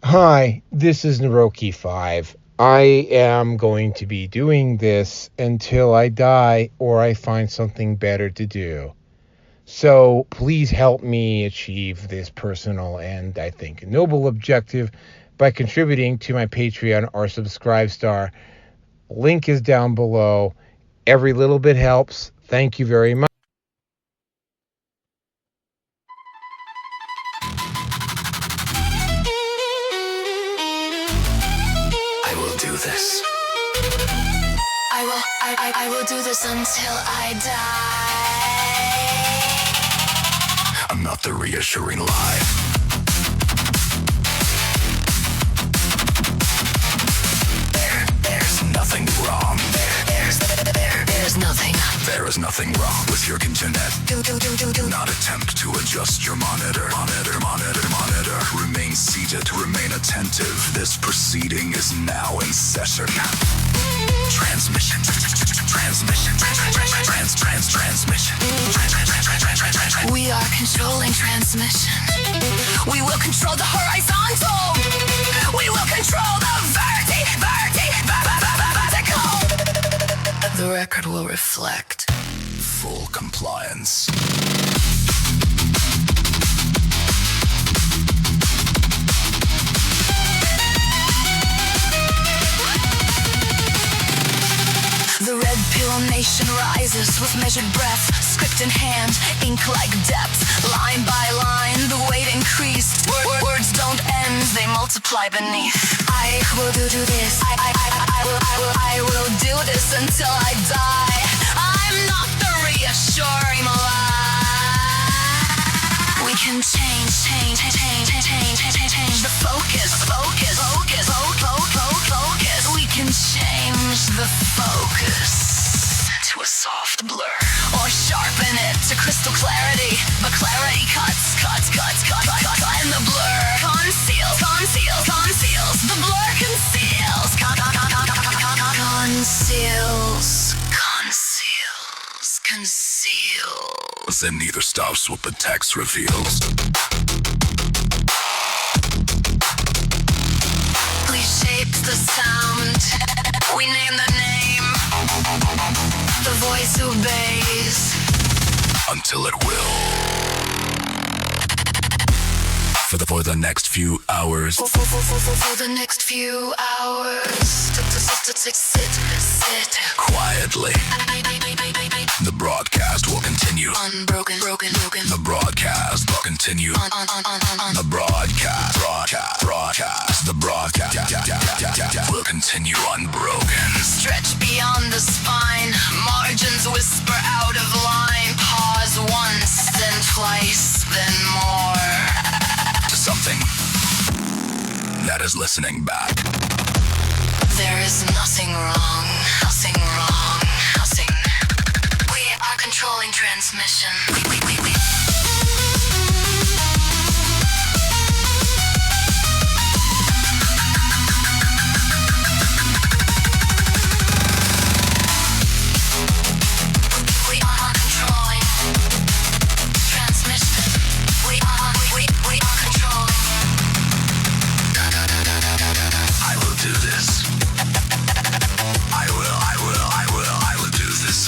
Hi, this is Naroki5. I am going to be doing this until I die or I find something better to do. So please help me achieve this personal and, I think, noble objective by contributing to my Patreon or Subscribe Star. Link is down below. Every little bit helps. Thank you very much. I will do this. I will do this until I die. I'm not the reassuring lie. There's nothing wrong. There's nothing. There is nothing wrong with your internet. Do not attempt to adjust your monitor. Monitor. Remain seated. Remain attentive. This proceeding is now in session. Transmission. We are controlling transmission. We will control the horizontal. We will control the vertical. The record will reflect full compliance. The red pill nation rises with measured breath, script in hand, ink like depth. Line by line, the weight increased. Words don't end, they multiply beneath. I will do this. I will do this until I die. I'm not the reassuring lie. We can change the focus. We can change the focus to a soft blur, or sharpen it to crystal clarity. But clarity cuts, and the blur conceals. The blur conceals. And neither stops what the text reveals. We shaped the sound. We name the name. The voice obeys until it will. For the next few hours. For the next few hours. Sit quietly. The broadcast will continue. Unbroken. The broadcast will continue. The broadcast. The broadcast will continue unbroken. Stretch beyond the spine. Margins whisper out of line. Pause once, then twice, then more. To something that is listening back. There is nothing wrong. We are controlling transmission.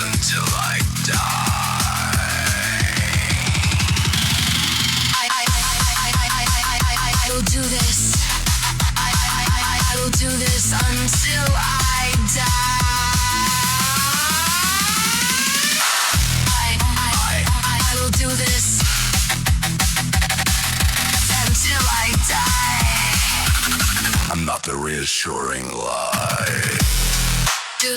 Until I die. I will do this. I will do this until I die. I will do this until I die. I'm not the reassuring lie. Do.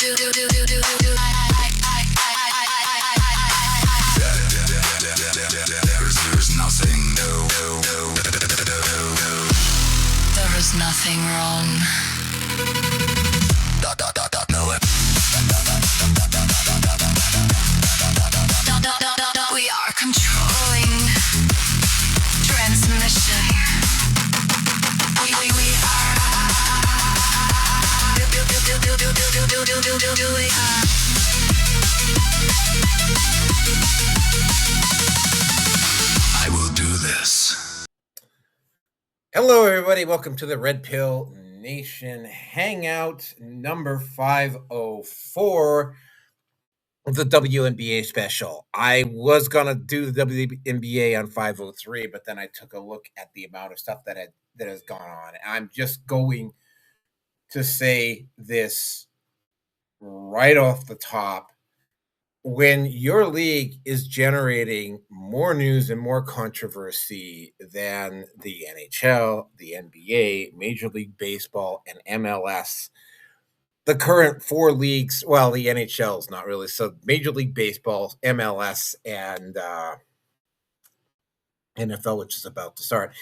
There's nothing. There is nothing wrong. No. We are controlling transmission. We are. I will do this. Hello, everybody. Welcome to the Red Pill Nation Hangout number 504 of the WNBA special. I was going to do the WNBA on 503, but then I took a look at the amount of stuff that has gone on. I'm just going to say this right off the top. When your league is generating more news and more controversy than the NHL, the NBA, Major League Baseball, and MLS, the current four leagues, well, the NHL is not really, so Major League Baseball, MLS, and NFL, which is about to start,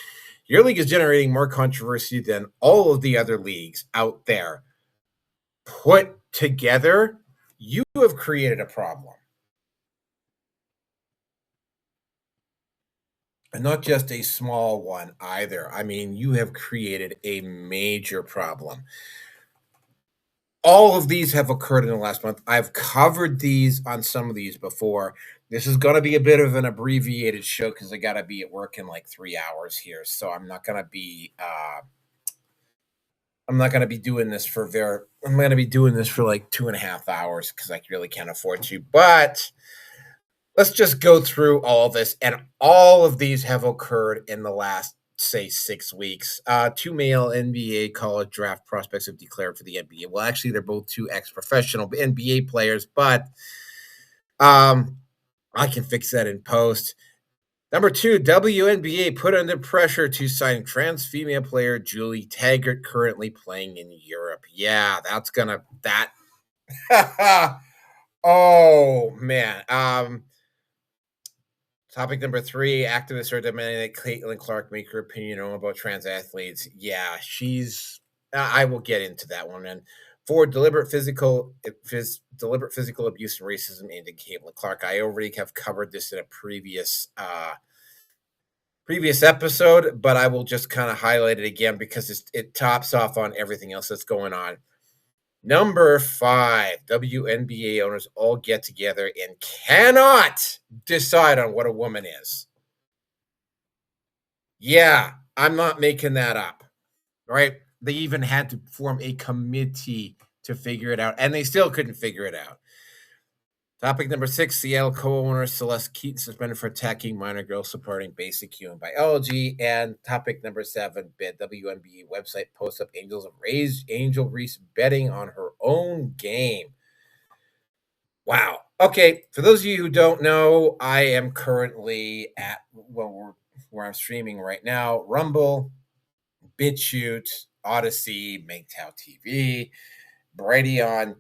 your league is generating more controversy than all of the other leagues out there put together. You have created a problem. And not just a small one either. I mean, you have created a major problem. All of these have occurred in the last month. I've covered these on some of these before. This is going to be a bit of an abbreviated show because I got to be at work in like 3 hours here. So I'm not going to be. I'm not going to be doing this for very. I'm going to be doing this for like 2.5 hours because I really can't afford to. But let's just go through all of this, and all of these have occurred in the last, say, 6 weeks. Two male NBA college draft prospects have declared for the NBA. Well, actually, they're both two ex-professional NBA players, but I can fix that in post. Number two, WNBA put under pressure to sign trans female player Julie Taggart, currently playing in Europe. Yeah, that's gonna that. Oh man. Topic number three, activists are demanding that Caitlin Clarke make her opinion known about trans athletes. Yeah, I will get into that one. And for deliberate physical abuse and racism into Caitlin Clarke. I already have covered this in a previous episode, but I will just kind of highlight it again because it tops off on everything else that's going on. Number five, WNBA owners all get together and cannot decide on what a woman is. Yeah, I'm not making that up, right? They even had to form a committee to figure it out, and they still couldn't figure it out. Topic number six, Seattle co-owner Celeste Keaton suspended for attacking minor girls supporting basic human biology. And topic number seven, WNBA website posts up Angel Reese betting on her own game. Wow. Okay, for those of you who don't know, I am currently at where I'm streaming right now, Rumble, BitChute, Odyssey, MGTOW TV, Brighteon,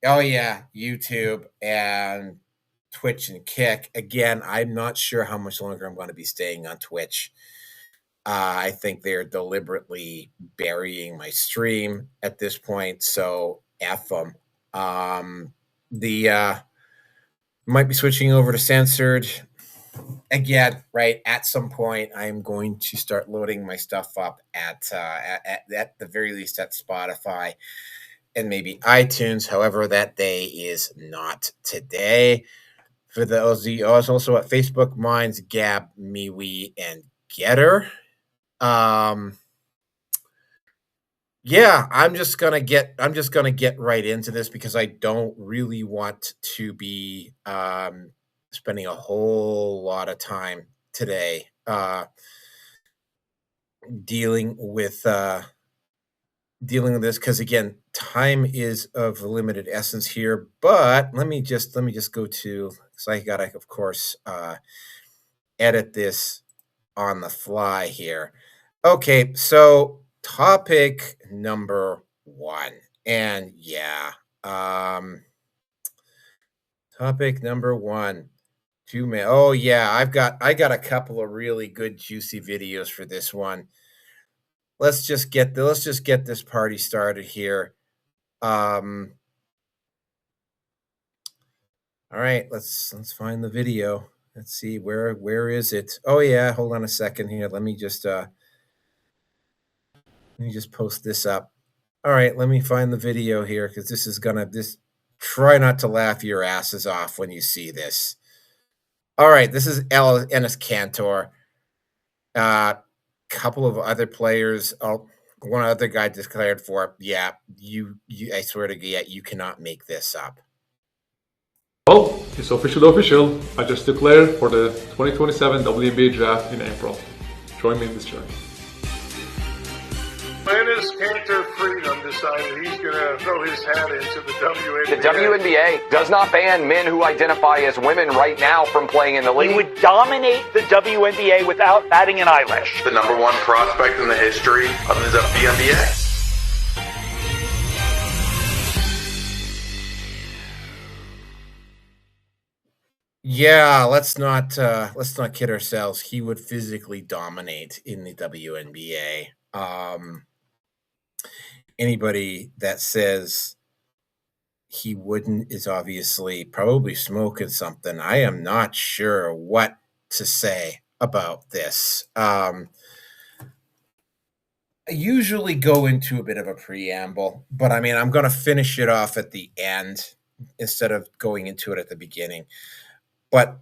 oh yeah, YouTube, and Twitch and Kick. Again, I'm not sure how much longer I'm going to be staying on Twitch. I think they're deliberately burying my stream at this point, so F them. The might be switching over to censored again, right? At some point, I'm going to start loading my stuff up at the very least at Spotify and maybe iTunes. However, that day is not today. For those of you, I was also at Facebook, Minds, Gab, MeWe, and Getter. Yeah, I'm just gonna get right into this because I don't really want to be spending a whole lot of time today dealing with this because again, time is of limited essence here. But let me just go to, so I gotta of course edit this on the fly here. Okay, so topic number one. And yeah, topic number one. Oh yeah, I got a couple of really good juicy videos for this one. Let's just get this party started here. All right, let's find the video. Let's see where is it? Oh yeah, hold on a second here. Let me just post this up. All right, let me find the video here because this try not to laugh your asses off when you see this. All right, this is Ennis Cantor couple of other players. Oh, one other guy declared for. Yeah, you. I swear to God, you cannot make this up. Well, it's official. I just declared for the 2027 WNBA draft in April. Join me in this journey. Atlanta's Cantor Freedom decided he's going to throw his hat into the WNBA. The WNBA does not ban men who identify as women right now from playing in the league. He would dominate the WNBA without batting an eyelash. The number one prospect in the history of the WNBA. Yeah, let's not kid ourselves. He would physically dominate in the WNBA. Anybody that says he wouldn't is obviously probably smoking something. I am not sure what to say about this. I usually go into a bit of a preamble, but I mean, I'm going to finish it off at the end instead of going into it at the beginning. But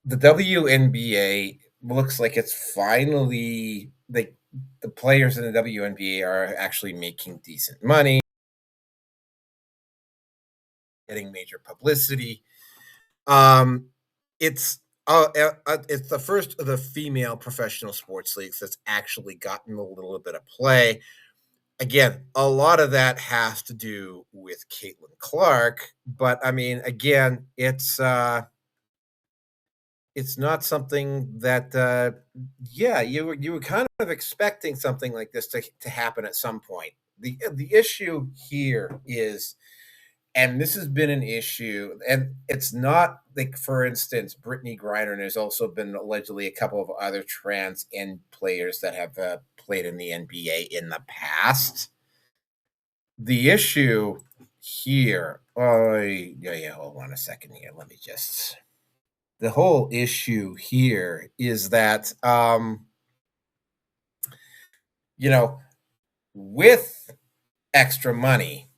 the WNBA looks like it's finally the players in the WNBA are actually making decent money, getting major publicity. It's the first of the female professional sports leagues that's actually gotten a little bit of play. Again, a lot of that has to do with Caitlin Clarke, but I mean, again, it's not something that you were kind of expecting something like this to happen at some point. The issue here is, and this has been an issue, and it's not like, for instance, Brittany Griner, and there's also been allegedly a couple of other trans end players that have played in the NBA in the past. The issue here, hold on a second here. Let me just. The whole issue here is that, with extra money,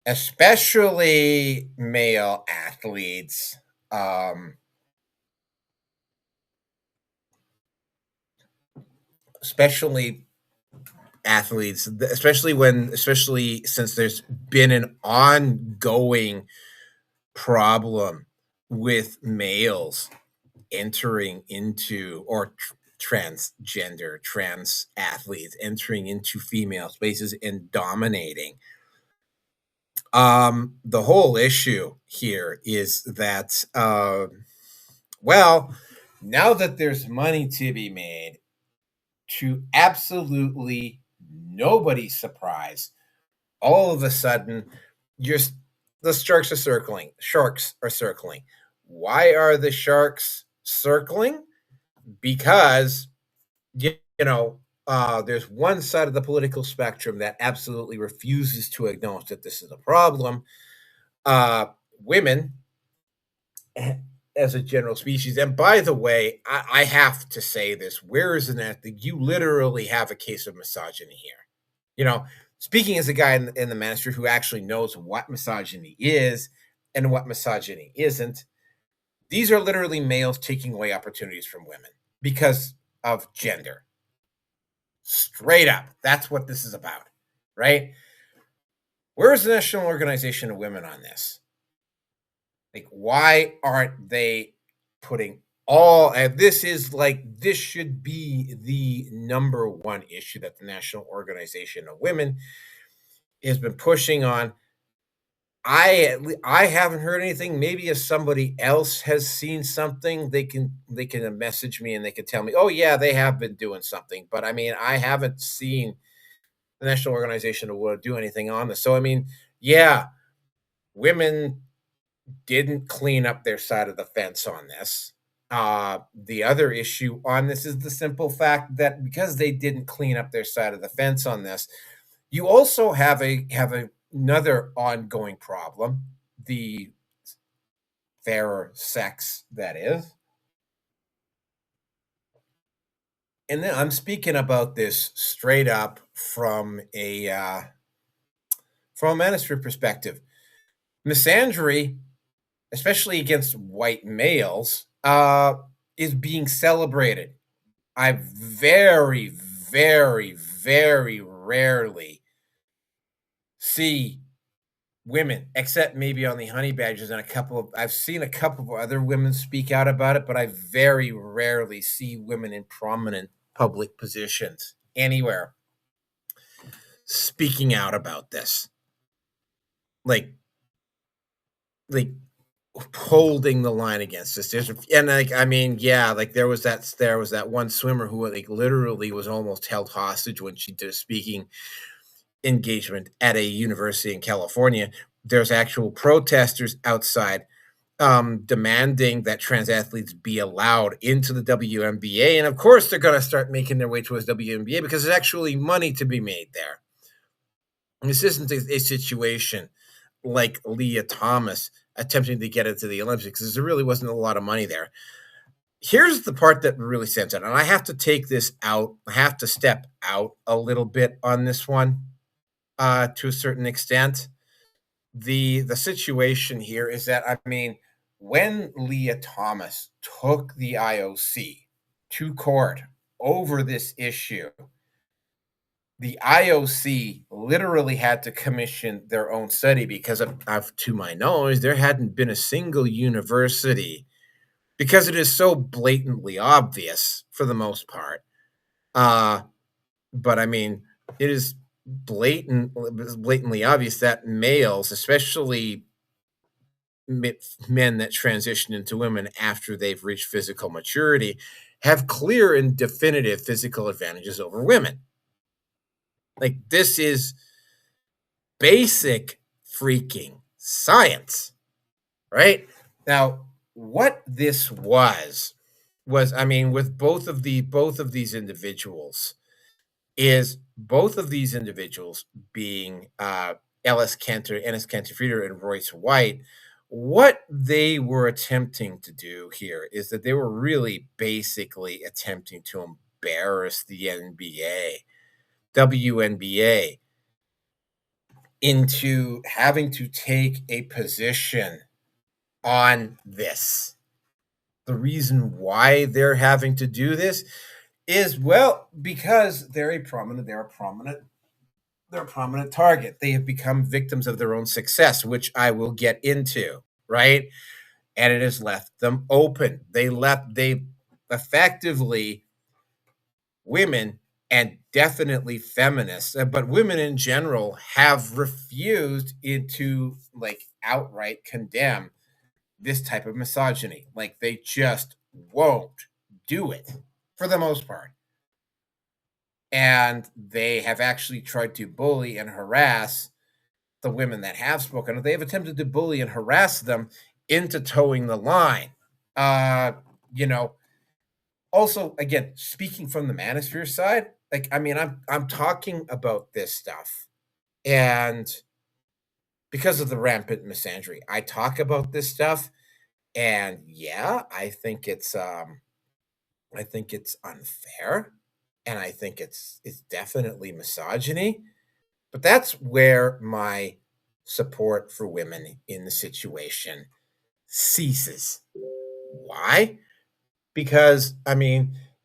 especially male athletes, especially since there's been an ongoing problem with males entering into, or transgender trans athletes entering into female spaces and dominating. The whole issue here is that, now that there's money to be made, to absolutely nobody's surprise, all of a sudden, the sharks are circling. Why are the sharks circling? Because, there's one side of the political spectrum that absolutely refuses to acknowledge that this is a problem. Women, as a general species, and by the way, I have to say this, where is it that you literally have a case of misogyny here? Speaking as a guy in the ministry who actually knows what misogyny is and what misogyny isn't, these are literally males taking away opportunities from women because of gender. Straight up. That's what this is about, right? Where is the National Organization of Women on this? Like, why aren't they putting this should be the number one issue that the National Organization of Women has been pushing on. I haven't heard anything. Maybe if somebody else has seen something, they can message me and they can tell me, oh yeah, they have been doing something. But I mean, I haven't seen the National Organization of Women do anything on this. So I mean, yeah, women didn't clean up their side of the fence on this. The other issue on this is the simple fact that because they didn't clean up their side of the fence on this, you also have another ongoing problem, the fairer sex, that is. And then I'm speaking about this straight up from a ministry perspective. Misandry, especially against white males, is being celebrated. I very, very, very rarely see women, except maybe on the honey badgers and I've seen a couple of other women speak out about it, but I very rarely see women in prominent public positions anywhere speaking out about this. Like holding the line against this. There was that one swimmer who literally was almost held hostage when she did a speaking engagement at a university in California. There's actual protesters outside demanding that trans athletes be allowed into the WNBA. And of course, they're going to start making their way towards WNBA because there's actually money to be made there. And this isn't a situation like Leah Thomas attempting to get into the Olympics because there really wasn't a lot of money there. Here's the part that really stands out, and I have to take this out. I have to step out a little bit on this one to a certain extent. The situation here is that, when Leah Thomas took the IOC to court over this issue, the IOC literally had to commission their own study because to my knowledge, there hadn't been a single university, because it is so blatantly obvious for the most part. But it is blatantly obvious that males, especially men that transition into women after they've reached physical maturity, have clear and definitive physical advantages over women. This is basic freaking science, right? Now, what this was with both of these individuals being Ennis Cantor-Frieder and Royce White, what they were attempting to do here is that they were really basically attempting to embarrass the WNBA into having to take a position on this. The reason why they're having to do this is, because they're a prominent target. They have become victims of their own success, which I will get into, right? And it has left them open. They effectively, women, and definitely feminists, but women in general, have refused to outright condemn this type of misogyny. They just won't do it for the most part. And they have actually tried to bully and harass the women that have spoken. They have attempted to bully and harass them into towing the line. Also, again, speaking from the manosphere side, I'm talking about this stuff, and because of the rampant misandry, I talk about this stuff, and I think it's unfair, and I think it's definitely misogyny, but that's where my support for women in the situation ceases. Why? Because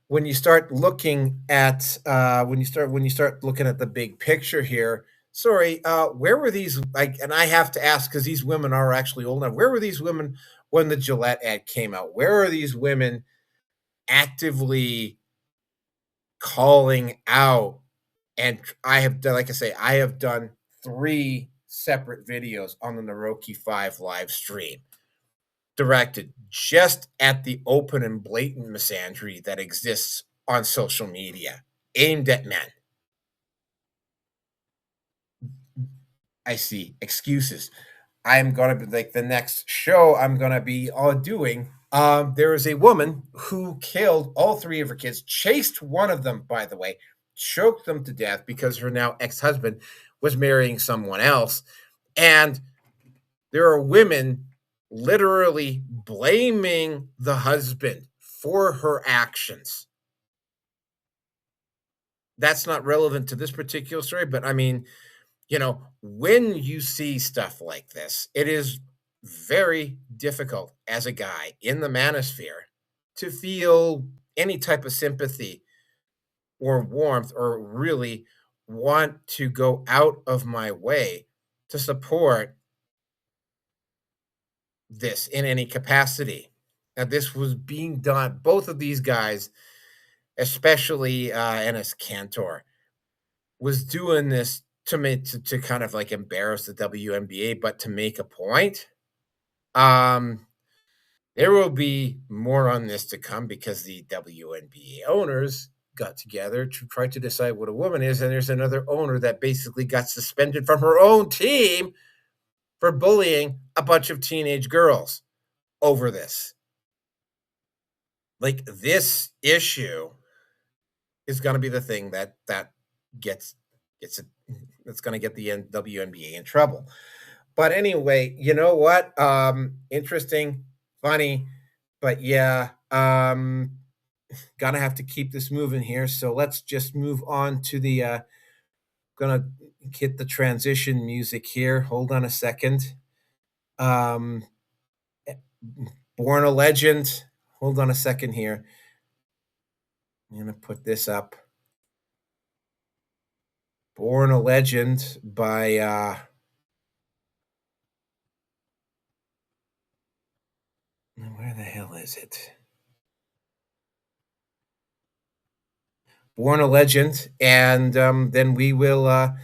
when you start looking at the big picture here, where were these, and I have to ask because these women are actually old enough, where were these women when the Gillette ad came out? Where are these women actively calling out? And I have done 3 separate videos on the Naroki 5 live stream directed just at the open and blatant misandry that exists on social media aimed at men. I see excuses. I'm going to be the next show I'm going to be doing. There is a woman who killed all 3 of her kids, chased one of them, by the way, choked them to death because her now ex-husband was marrying someone else. And there are women literally blaming the husband for her actions. That's not relevant to this particular story, but when you see stuff like this, it is very difficult as a guy in the manosphere to feel any type of sympathy or warmth or really want to go out of my way to support this in any capacity. Now, this was being done, both of these guys, especially Enes Kanter, was doing this to kind of like embarrass the WNBA, but to make a point. There will be more on this to come because the WNBA owners got together to try to decide what a woman is, and there's another owner that basically got suspended from her own team for bullying a bunch of teenage girls over this. Like, this issue is going to be the thing that gets it. That's going to get the WNBA in trouble. But anyway, you know what? Interesting, funny, but yeah, gonna have to keep this moving here. So let's just move on to the. Gonna hit the transition music here. Hold on a second. Born a Legend. Hold on a second here. I'm gonna put this up. Born a Legend by where the hell is it? Born a Legend, and then we'll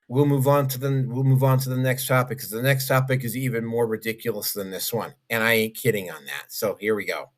move on to the next topic, because the next topic is even more ridiculous than this one, and I ain't kidding on that. So here we go.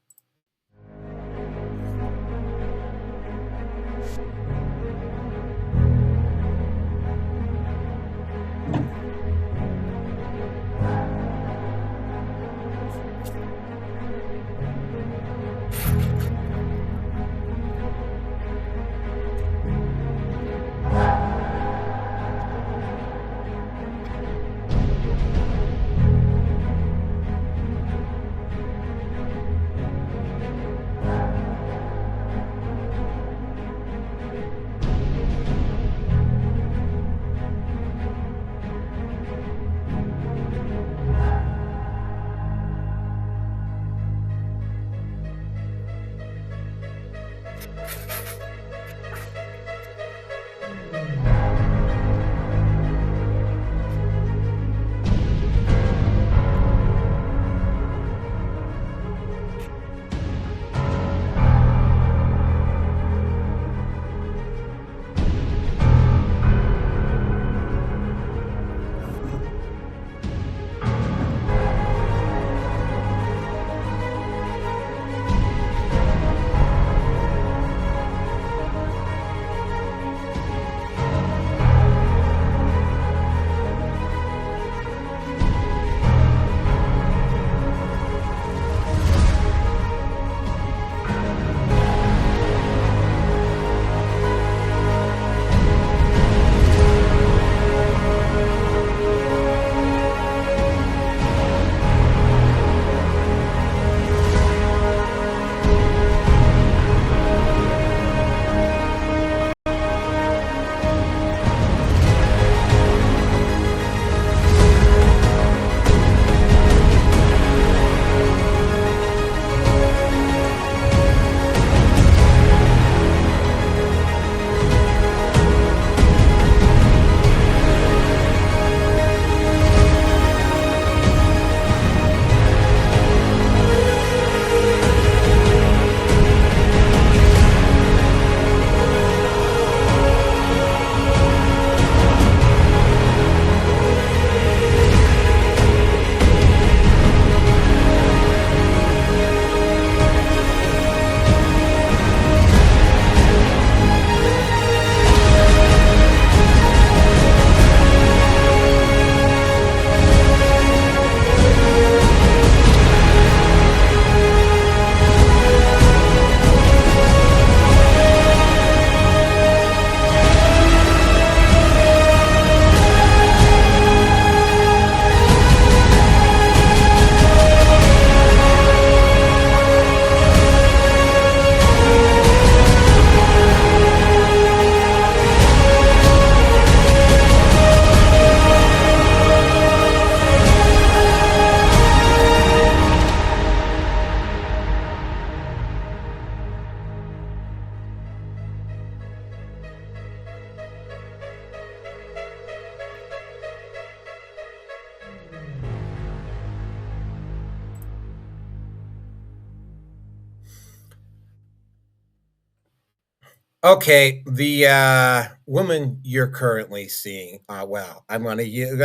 Okay, the woman you're currently seeing, well, I'm going to use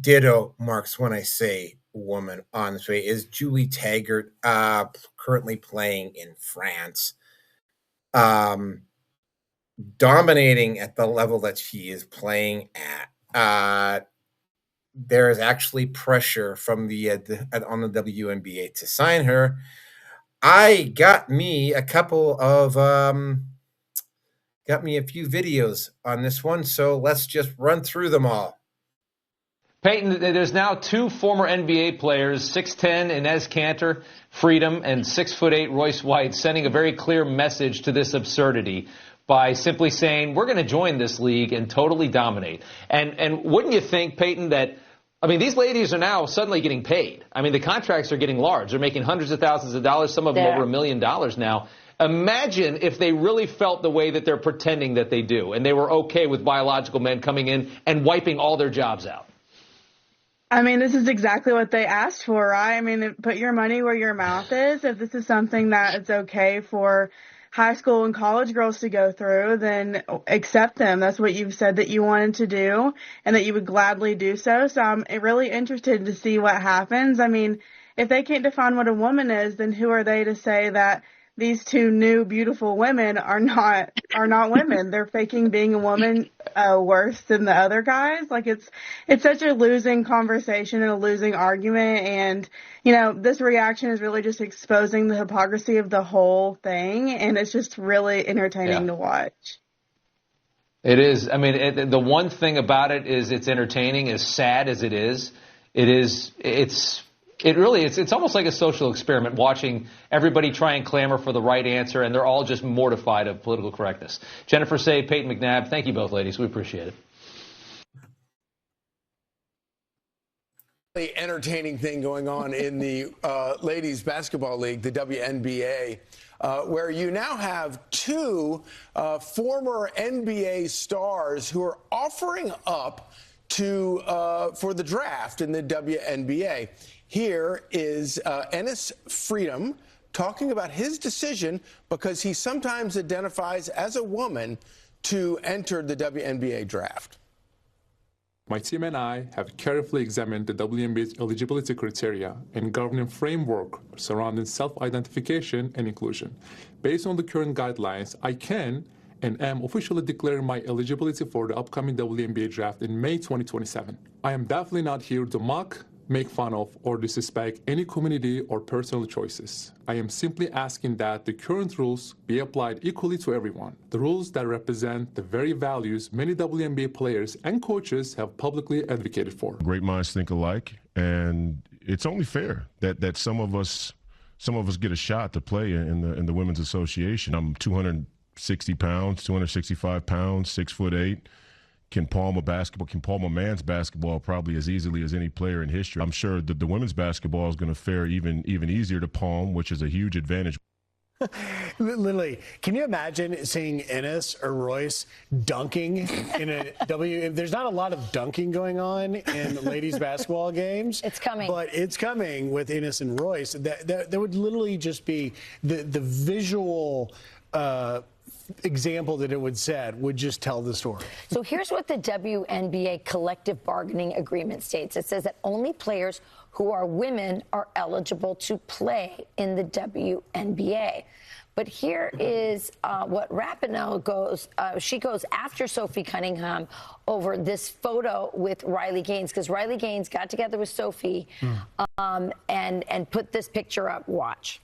ditto marks when I say woman on this way, is Julie Taggart, currently playing in France. Dominating at the level that she is playing at. There is actually pressure from on the WNBA to sign her. I got me a few videos on this one, so let's just run through them all. Peyton, there's now two former NBA players, 6'10" Inez Cantor, Freedom, and 6'8" Royce White, sending a very clear message to this absurdity by simply saying, we're going to join this league and totally dominate. And wouldn't you think, Peyton, that, I mean, these ladies are now suddenly getting paid. I mean, the contracts are getting large. They're making hundreds of thousands of dollars, some of them over $1 million now. Imagine if they really felt the way that they're pretending that they do, and they were okay with biological men coming in and wiping all their jobs out. I mean, this is exactly what they asked for, right? I mean, put your money where your mouth is. If this is something that is okay for high school and college girls to go through, then accept them. That's what you've said that you wanted to do and that you would gladly do so. So I'm really interested to see what happens. I mean, if they can't define what a woman is, then who are they to say that these two new beautiful women are not women? They're faking being a woman worse than the other guys. Like it's such a losing conversation and a losing argument. And you know, this reaction is really just exposing the hypocrisy of the whole thing, and it's just really entertaining to watch. It is. I mean, the one thing about it is it's entertaining. As sad as it is, it's almost like a social experiment, watching everybody try and clamor for the right answer, and they're all just mortified of political correctness. Jennifer Say, Peyton McNabb, thank you both, ladies. We appreciate it. The entertaining thing going on in the ladies basketball league, the WNBA, where you now have two former NBA stars who are offering up for the draft in the WNBA. Here is Enes Freedom talking about his decision, because he sometimes identifies as a woman, to enter the WNBA draft. My team and I have carefully examined the WNBA's eligibility criteria and governing framework surrounding self-identification and inclusion. Based on the current guidelines, I can and am officially declaring my eligibility for the upcoming WNBA draft in May 2027. I am definitely not here to mock, make fun of, or disrespect any community or personal choices. I am simply asking that the current rules be applied equally to everyone. The rules that represent the very values many WNBA players and coaches have publicly advocated for. Great minds think alike, and it's only fair that some of us get a shot to play in the Women's Association. I'm 260 pounds, 265 pounds, 6'8". Can palm a man's basketball probably as easily as any player in history. I'm sure that the women's basketball is going to fare even easier to palm, which is a huge advantage. Literally, can you imagine seeing Enes or Royce dunking in a There's not a lot of dunking going on in ladies basketball games. It's coming. But it's coming with Enes and Royce. That would literally just be the visual example that it would set would just tell the story. So here's what the WNBA collective bargaining agreement states. It says that only players who are women are eligible to play in the WNBA. But here is what Rapinoe goes. She goes after Sophie Cunningham over this photo with Riley Gaines, because Riley Gaines got together with Sophie and put this picture up. Watch.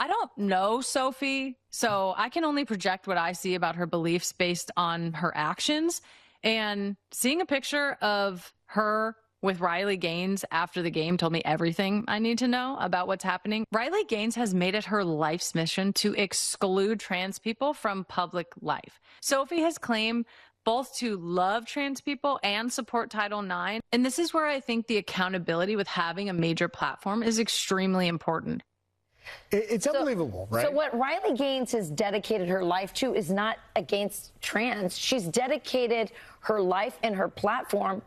I don't know Sophie, so I can only project what I see about her beliefs based on her actions. And seeing a picture of her with Riley Gaines after the game told me everything I need to know about what's happening. Riley Gaines has made it her life's mission to exclude trans people from public life. Sophie has claimed both to love trans people and support Title IX. And this is where I think the accountability with having a major platform is extremely important. It's unbelievable, right? So what Riley Gaines has dedicated her life to is not against trans. She's dedicated her life and her platform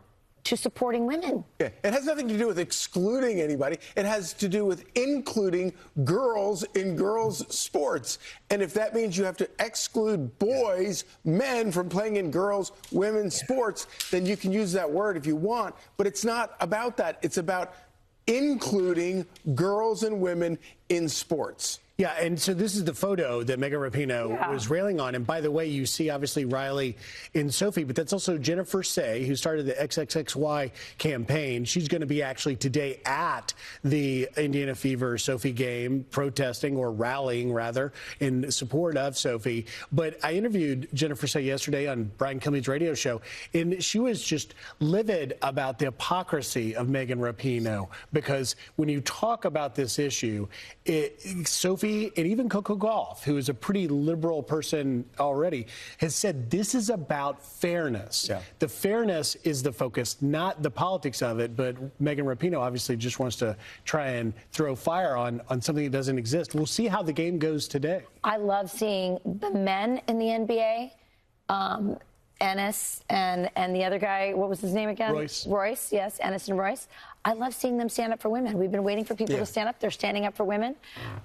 to supporting women. Yeah, it has nothing to do with excluding anybody. It has to do with including girls in girls' sports. And if that means you have to exclude boys, men from playing in girls, women's sports, then you can use that word if you want. But it's not about that. It's about including girls and women in sports. Yeah, and so this is the photo that Megan Rapinoe was railing on. And by the way, you see obviously Riley and Sophie, but that's also Jennifer Say, who started the XXXY campaign. She's going to be actually today at the Indiana Fever Sophie game, protesting or rallying, rather, in support of Sophie. But I interviewed Jennifer Say yesterday on Brian Kilmeade's radio show, and she was just livid about the hypocrisy of Megan Rapinoe, because when you talk about this issue, Sophie and even Coco Gauff, who is a pretty liberal person already, has said this is about fairness. Yeah. The fairness is the focus, not the politics of it. But Megan Rapinoe obviously just wants to try and throw fire on something that doesn't exist. We'll see how the game goes today. I love seeing the men in the NBA. Ennis and the other guy, what was his name again? Royce, yes, Ennis and Royce. I love seeing them stand up for women. We've been waiting for people to stand up. They're standing up for women.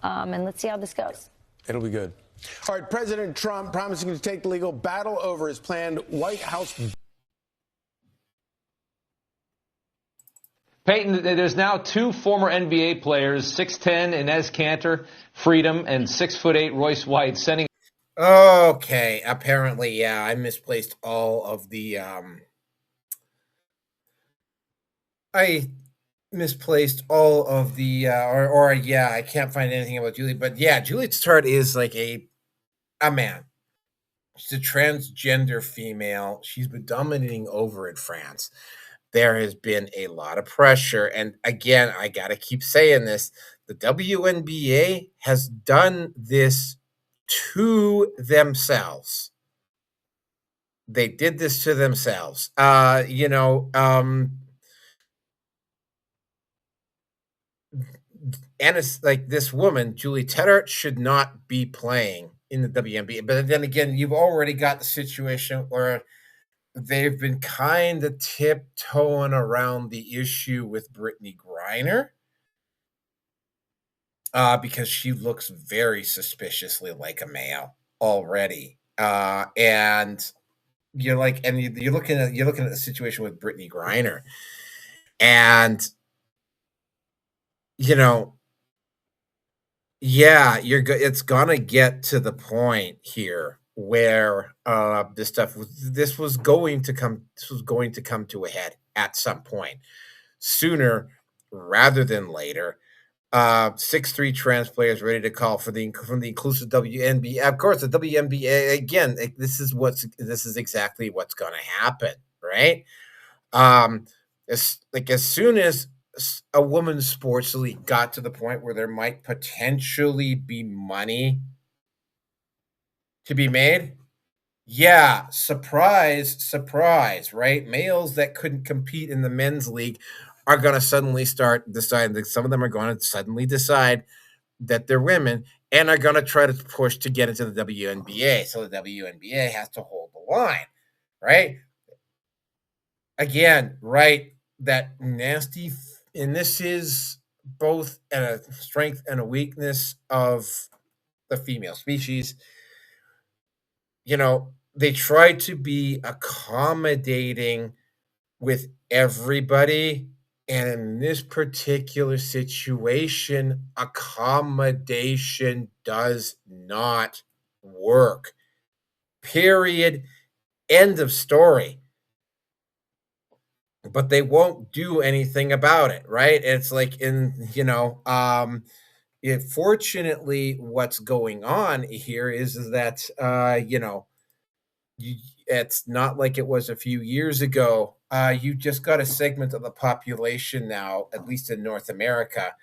And let's see how this goes. It'll be good. All right, President Trump promising to take the legal battle over his planned White House. Peyton, there's now two former NBA players, 6'10" Inez Cantor, Freedom, and 6'8" Royce White, sending. Okay, apparently, yeah, I misplaced all of the, I can't find anything about Julie, but yeah, Julie Taggart is like a man. She's a transgender female. She's been dominating over in France. There has been a lot of pressure, and again, I gotta keep saying this, the WNBA has done this to themselves. They did this to themselves. And it's like this woman, Julie Taggart, should not be playing in the WNBA. But then again, you've already got the situation where they've been kind of tiptoeing around the issue with Brittany Griner. Because she looks very suspiciously like a male already, and you're looking at the situation with Brittany Griner, and it's gonna get to the point here where this was going to come to a head at some point, sooner rather than later. 6'3" trans players ready to call from the inclusive WNBA. Of course, the WNBA again. This is exactly what's going to happen, right? As soon as a women's sports league got to the point where there might potentially be money to be made, yeah, surprise, right? Males that couldn't compete in the men's league are going to suddenly start deciding that some of them are going to suddenly decide that they're women and are going to try to push to get into the WNBA. So the WNBA has to hold the line, right? Again, right, that nasty, and this is both a strength and a weakness of the female species. They try to be accommodating with everybody. And in this particular situation, accommodation does not work. Period. End of story. But they won't do anything about it, right? It's like fortunately, what's going on here is that, it's not like it was a few years ago. You just got a segment of the population now, at least in North America,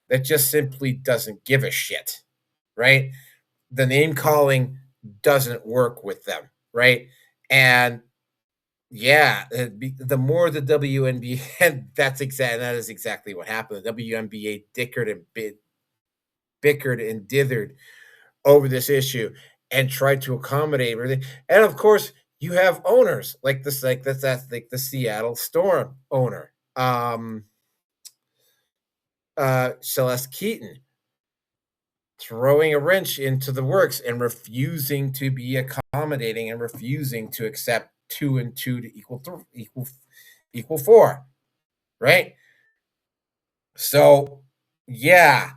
that just simply doesn't give a shit, right? The name calling doesn't work with them, right? And yeah, the more the WNBA, that is exactly what happened. The WNBA bickered and dithered over this issue and tried to accommodate everything. And of course, You have owners like this, that's like the Seattle Storm owner, Celeste Keaton, throwing a wrench into the works and refusing to be accommodating and refusing to accept 2 and 2 to equal 4, right? So, yeah,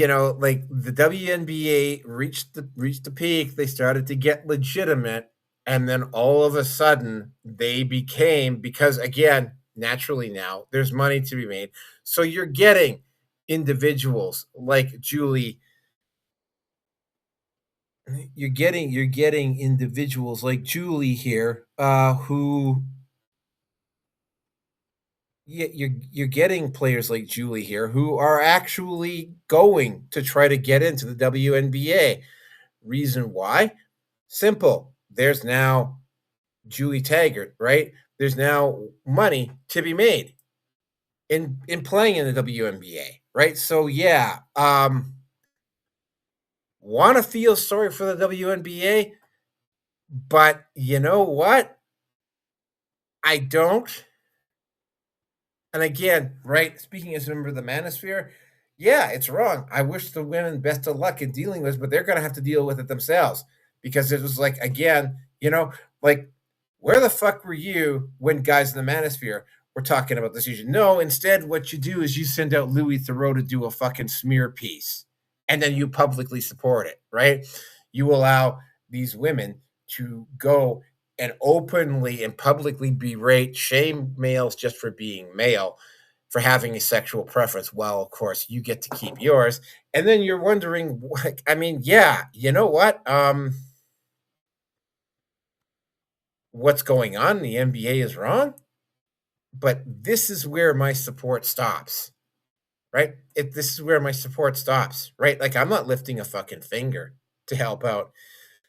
like the WNBA reached the peak. They started to get legitimate, and then all of a sudden they became, because again, naturally now there's money to be made. So you're getting individuals like Julie. You're getting individuals like Julie here, who you're getting players like Julie here who are actually going to try to get into the WNBA. Reason why? Simple. There's now Julie Taggart, right? There's now money to be made in playing in the WNBA, right? So yeah, want to feel sorry for the WNBA, but you know what? I don't. And again, right, speaking as a member of the manosphere, yeah, it's wrong. I wish the women best of luck in dealing with it, but they're going to have to deal with it themselves, because it was like, again, like, where the fuck were you when guys in the manosphere were talking about this issue? No, instead, what you do is you send out Louis Theroux to do a fucking smear piece, and then you publicly support it, right? You allow these women to go and openly and publicly berate, shame males just for being male, for having a sexual preference. Well, of course, you get to keep yours. And then you're wondering, I mean, yeah, you know what? What's going on in the NBA is wrong, but this is where my support stops, right? This is where my support stops, right? Like, I'm not lifting a fucking finger to help out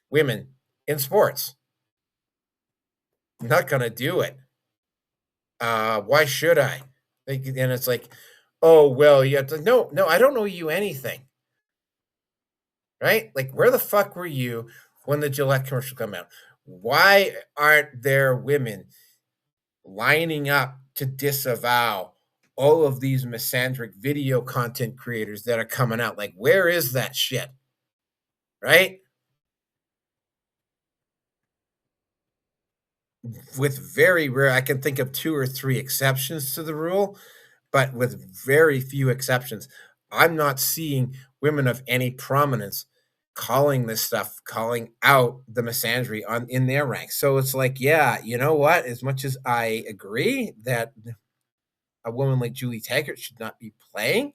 women in sports. I'm not going to do it. Why should I? And it's like, oh, well, you have to, no, I don't know you anything. Right? Like, where the fuck were you when the Gillette commercial came out? Why aren't there women lining up to disavow all of these misandric video content creators that are coming out? Like, where is that shit? Right? With very rare, I can think of 2 or 3 exceptions to the rule, but with very few exceptions, I'm not seeing women of any prominence calling this stuff, calling out the misandry in their ranks. So it's like, yeah, you know what? As much as I agree that a woman like Julie Taggart should not be playing,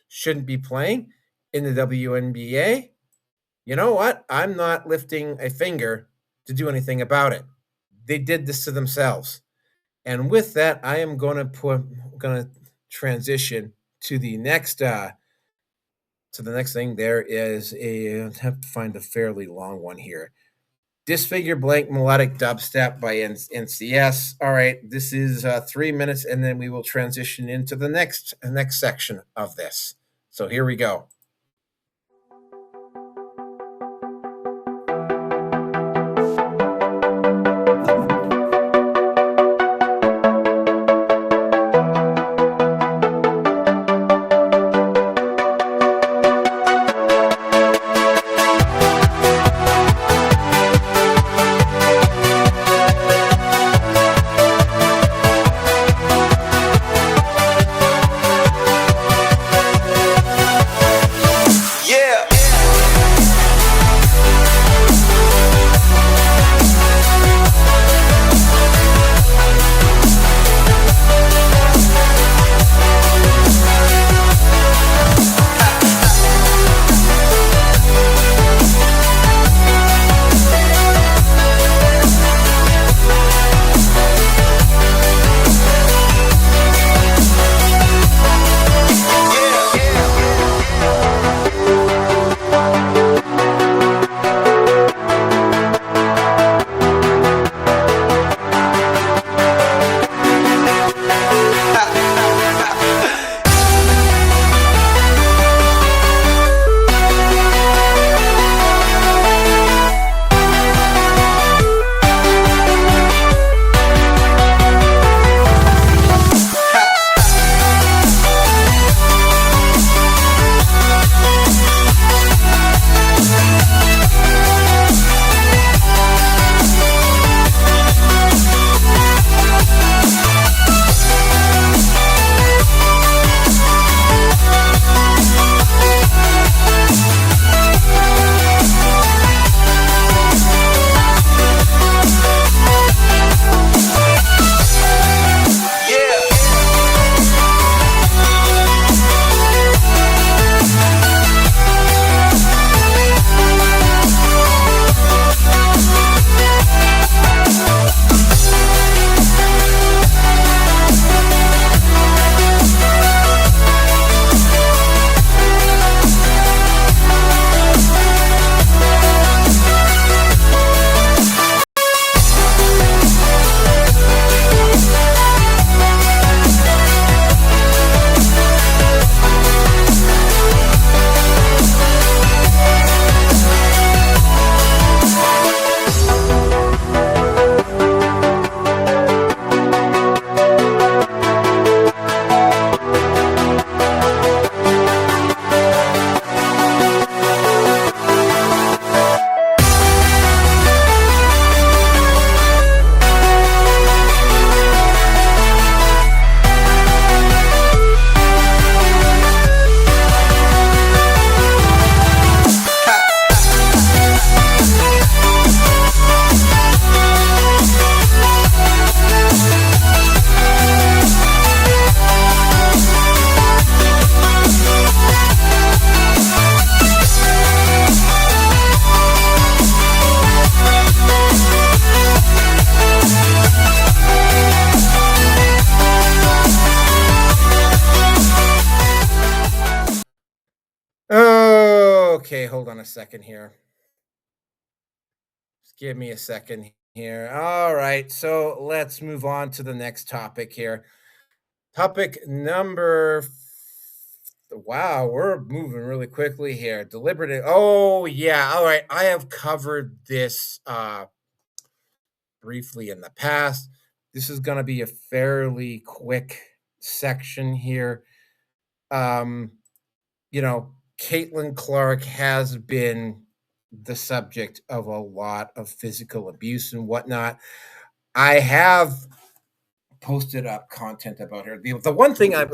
shouldn't be playing in the WNBA, you know what? I'm not lifting a finger to do anything about it. They did this to themselves. And with that, I am going to transition to the next thing. There is I have to find a fairly long one here. Disfigure Blank Melodic Dubstep by NCS. All right, this is 3 minutes, and then we will transition into the next section of this. So here we go. Okay, hold on a second here. Just give me a second here. All right, so let's move on to the next topic here. Topic number. Wow, we're moving really quickly here. Deliberative. Oh yeah. All right. I have covered this briefly in the past. This is going to be a fairly quick section here. Caitlin Clarke has been the subject of a lot of physical abuse and whatnot. I have posted up content about her. The one thing I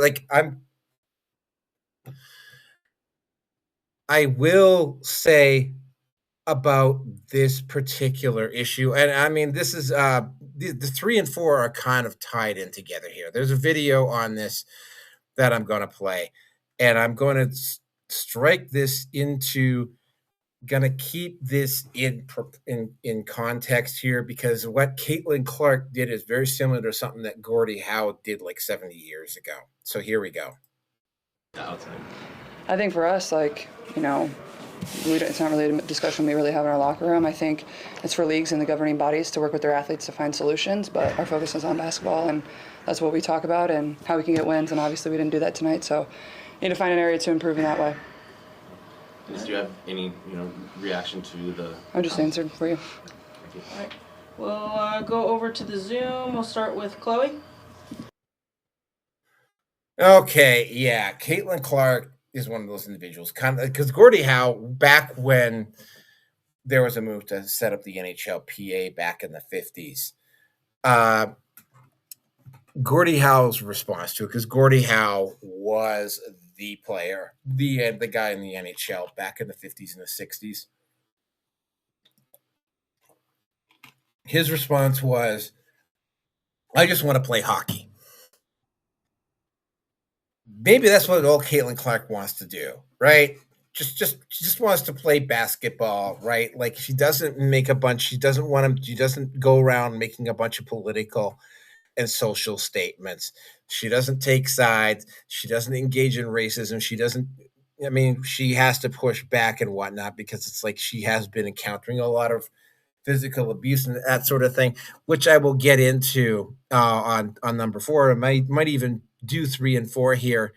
will say about this particular issue, and I mean, this is the 3 and 4 are kind of tied in together here. There's a video on this that I'm going to play, and I'm going to strike this into gonna keep this in context here, because what Caitlin Clarke did is very similar to something that Gordie Howe did like 70 years ago. So here we go. I think for us, it's not really a discussion we really have in our locker room. I think it's for leagues and the governing bodies to work with their athletes to find solutions, but our focus is on basketball, and that's what we talk about and how we can get wins, and obviously we didn't do that tonight, so need to find an area to improve in that way. Do you have any, reaction to the... I just answered for you. All right. We'll go over to the Zoom. We'll start with Chloe. Okay, yeah, Caitlin Clarke is one of those individuals, kind of because Gordie Howe, back when there was a move to set up the NHLPA back in the 50s, Gordie Howe's response to it, because Gordie Howe was the player, the guy in the NHL back in the 50s and the 60s. His response was, I just want to play hockey. Maybe that's what old Caitlin Clarke wants to do, right? She just wants to play basketball, right? Like, she doesn't go around making a bunch of political and social statements. She doesn't take sides. She doesn't engage in racism. She has to push back and whatnot, because it's like she has been encountering a lot of physical abuse and that sort of thing, which I will get into on number 4. I might even do 3 and 4 here.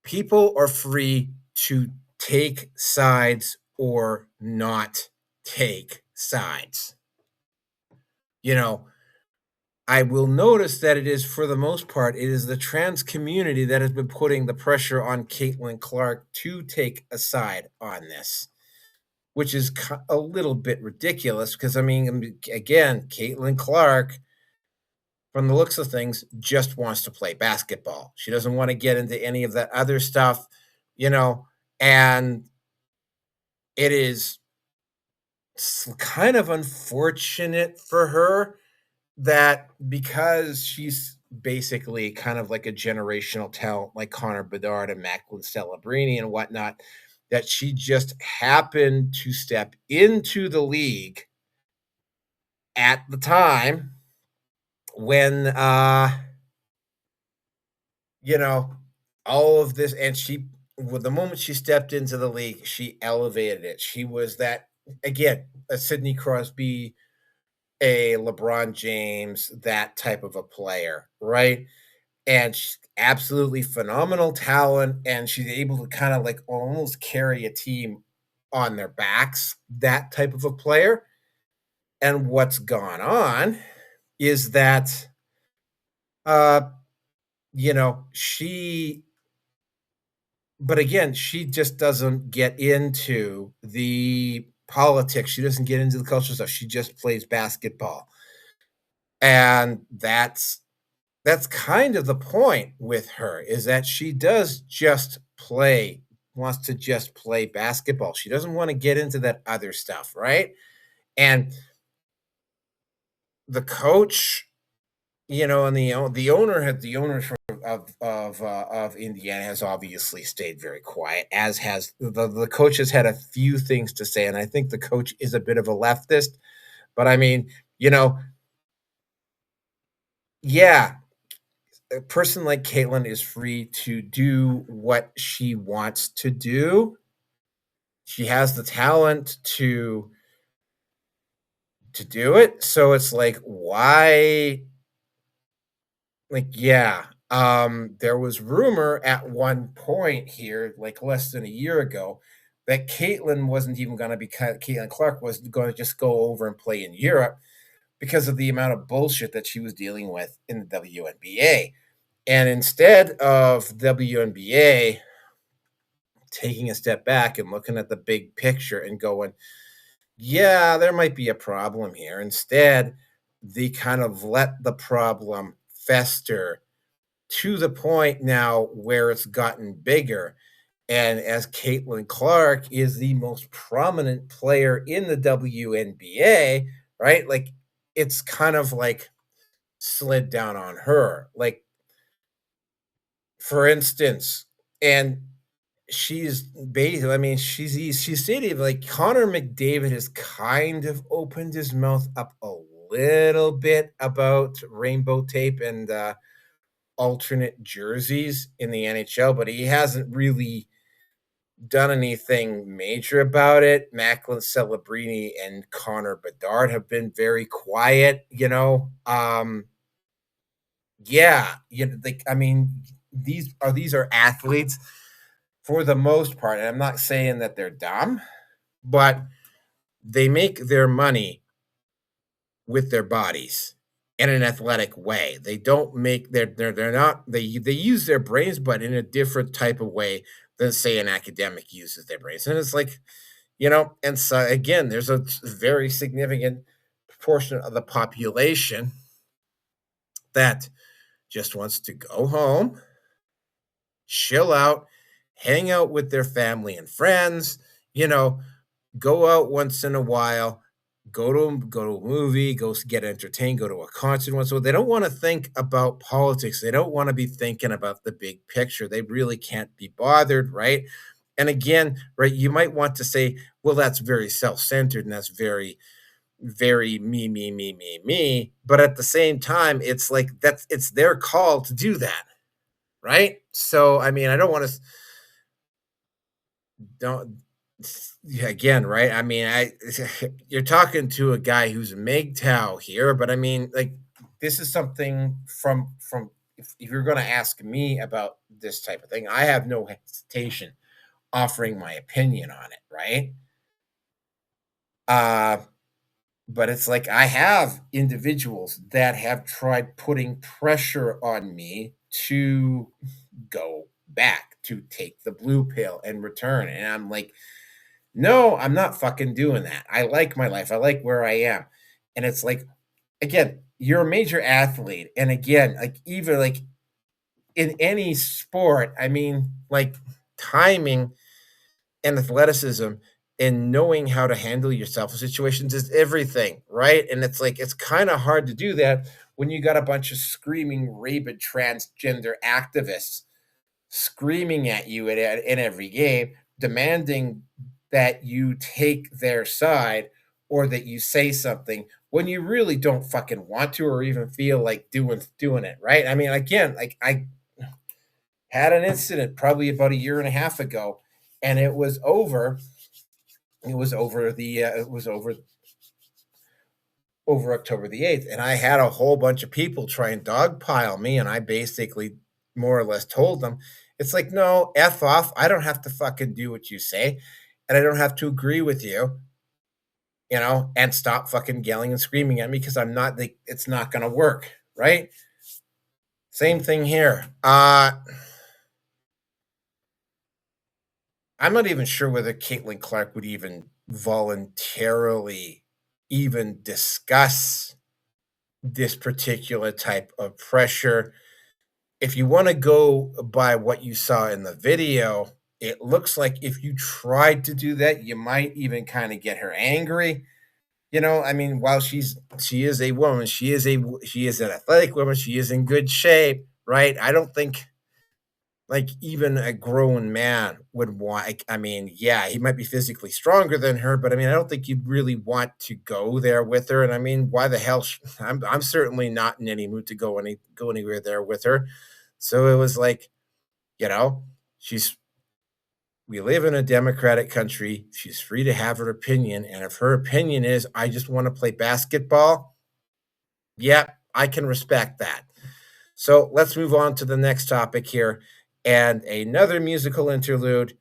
People are free to take sides or not take sides. I will notice that it is, for the most part, it is the trans community that has been putting the pressure on Caitlin Clarke to take a side on this, which is a little bit ridiculous, because, again, Caitlin Clarke, from the looks of things, just wants to play basketball. She doesn't want to get into any of that other stuff, and it is kind of unfortunate for her that, because she's basically kind of like a generational talent like Connor Bedard and Macklin Celebrini and whatnot, that she just happened to step into the league at the time when all of this, and the moment she stepped into the league, she elevated it. She was that, again, a Sidney Crosby, a LeBron James, that type of a player, right? And she's absolutely phenomenal talent, and she's able to kind of like almost carry a team on their backs, that type of a player. And what's gone on is that, but again, she just doesn't get into the politics. She doesn't get into the culture stuff. She just plays basketball. And that's kind of the point with her, is that she wants to just play basketball. She doesn't want to get into that other stuff, right? And the coach, and the owner of Indiana has obviously stayed very quiet, as has the coach. Has had a few things to say, and I think the coach is a bit of a leftist, but yeah, a person like Caitlin is free to do what she wants to do. She has the talent to do it. So it's like, why? Like, yeah. There was rumor at one point here, like less than a year ago, that Caitlin wasn't even going to be Caitlin Clarke was going to just go over and play in Europe because of the amount of bullshit that she was dealing with in the WNBA. And instead of WNBA taking a step back and looking at the big picture and going, yeah, there might be a problem here. Instead, they kind of let the problem fester to the point now where it's gotten bigger. And as Caitlin Clarke is the most prominent player in the WNBA, right? Like, it's kind of like slid down on her. Like, for instance, and she's basically, I mean, she's stated like Connor McDavid has kind of opened his mouth up a little bit about rainbow tape and alternate jerseys in the NHL, but he hasn't really done anything major about it. Macklin Celebrini and Connor Bedard have been very quiet, you know. Yeah, you know, like, I mean, these are athletes for the most part, and I'm not saying that they're dumb, but they make their money with their bodies in an athletic way. They don't make they're not they use their brains, but in a different type of way than say an academic uses their brains. And it's like, you know, and so again, there's a very significant proportion of the population that just wants to go home, chill out, hang out with their family and friends, you know, go out once in a while, go to a movie, go get entertained, go to a concert once. So they don't want to think about politics. They don't want to be thinking about the big picture. They really can't be bothered, right? And again, right, you might want to say, well, that's very self-centered and that's very, very me, me, me, me, me. But at the same time, it's like it's their call to do that, right? So I mean, I don't want to don't yeah, again, right? I mean, I you're talking to a guy who's a MGTOW here, but I mean, like, this is something from if you're going to ask me about this type of thing, I have no hesitation offering my opinion on it, right? Uh, but it's like I have individuals that have tried putting pressure on me to go back, to take the blue pill and return, and I'm like, no, I'm not fucking doing that. I like my life. I like where I am. And it's like, again, you're a major athlete. And again, like, even like in any sport, I mean, like, timing and athleticism and knowing how to handle yourself in situations is everything, right? And it's like, it's kind of hard to do that when you got a bunch of screaming, rabid transgender activists screaming at you in every game, demanding that you take their side or that you say something when you really don't fucking want to or even feel like doing it, right? I mean, again, like, I had an incident probably about a year and a half ago, and it was over. It was over over October the 8th, and I had a whole bunch of people try and dogpile me, and I basically more or less told them, it's like, no, F off. I don't have to fucking do what you say, and I don't have to agree with you, you know, and stop fucking yelling and screaming at me because I'm not like, it's not gonna work, right? Same thing here. I'm not even sure whether Caitlin Clarke would even voluntarily even discuss this particular type of pressure. If you want to go by what you saw in the video, it looks like if you tried to do that, you might even kind of get her angry. You know, I mean, while she is a woman, she is an athletic woman, she is in good shape, right? I don't think like even a grown man would want. I mean, yeah, he might be physically stronger than her, but I mean, I don't think you'd really want to go there with her. And I mean, why the hell? I'm certainly not in any mood to go anywhere there with her. So it was like, you know, she's we live in a democratic country. She's free to have her opinion, and if her opinion is I just want to play basketball, yeah, I can respect that. So let's move on to the next topic here, and another musical interlude.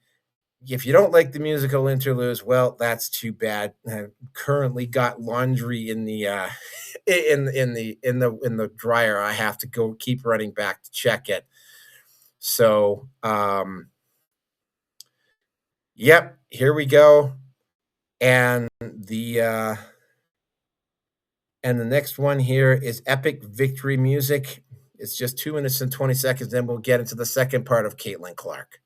If you don't like the musical interludes, well, that's too bad. I've currently got laundry in the in the dryer. I have to go keep running back to check it. So, yep, here we go. And the next one here is Epic Victory Music. It's just 2 minutes and 20 seconds, then we'll get into the second part of Caitlin Clarke.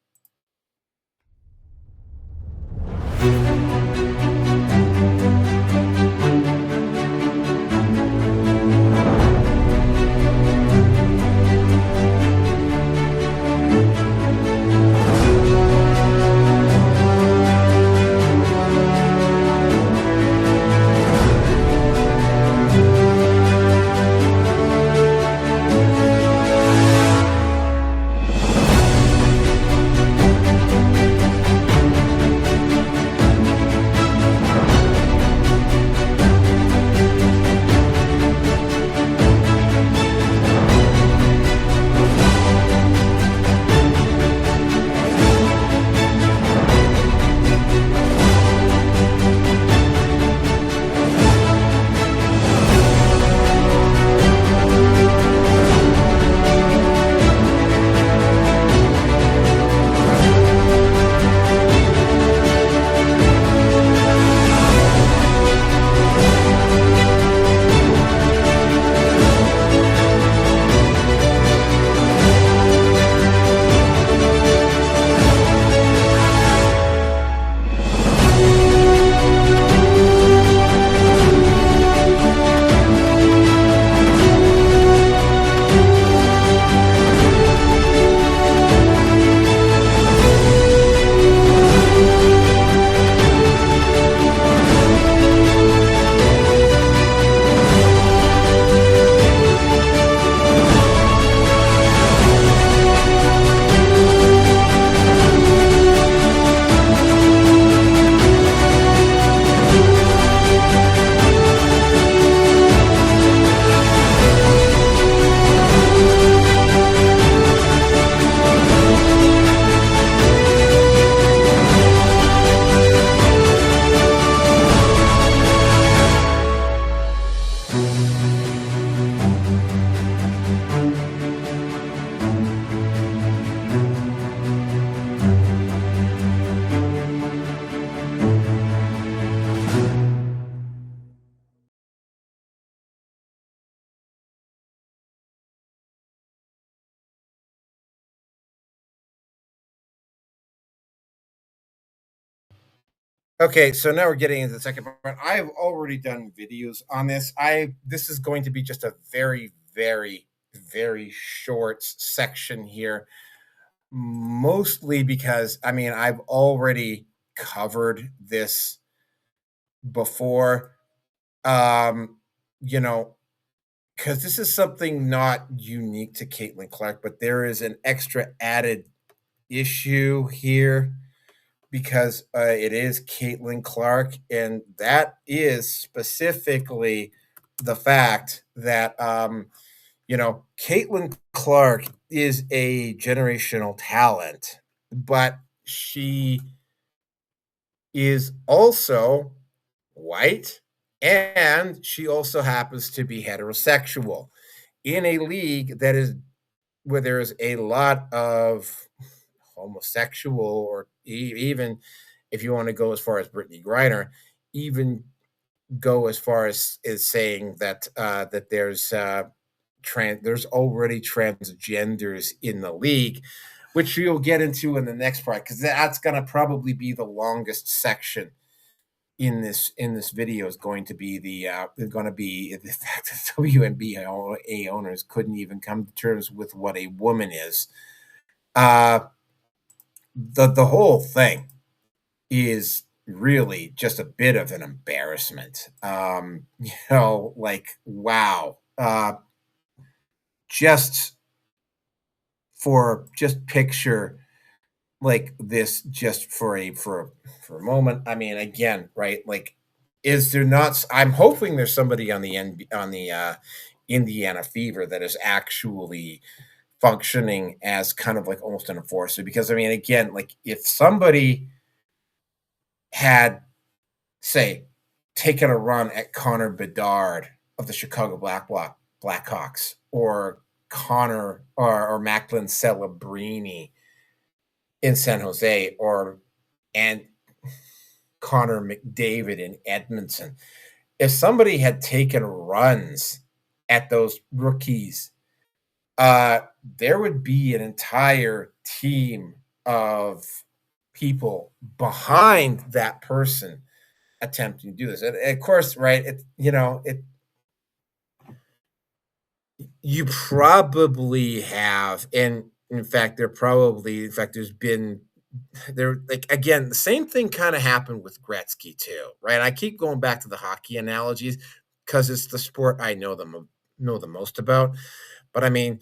Okay, so now we're getting into the second part. I've already done videos on this. This is going to be just a very, very, very short section here, mostly because I mean I've already covered this before. Um, you know, because this is something not unique to Caitlin Clarke, but there is an extra added issue here because it is Caitlin Clarke, and that is specifically the fact that Caitlin Clarke is a generational talent, but she is also white, and she also happens to be heterosexual in a league that is where there's a lot of homosexual, or even if you want to go as far as Brittany Griner, even go as far as saying that that there's already transgenders in the league, which we'll get into in the next part because that's going to probably be the longest section in this video is going to be the fact that WNBA owners couldn't even come to terms with what a woman is. The whole thing is really just a bit of an embarrassment. Like, wow. Just just picture like this just for a moment. I mean, again, right? Like, is there not? I'm hoping there's somebody on the Indiana Fever that is actually functioning as kind of like almost an enforcer. Because I mean, again, like if somebody had, say, taken a run at Connor Bedard of the Chicago Blackhawks, or Connor or Macklin Celebrini in San Jose, or and Connor McDavid in Edmonton. If somebody had taken runs at those rookies, there would be an entire team of people behind that person attempting to do this. And of course, right? You probably have, and in fact, there's been there, like, again, the same thing kind of happened with Gretzky too, right? I keep going back to the hockey analogies because it's the sport I know the most about. But I mean,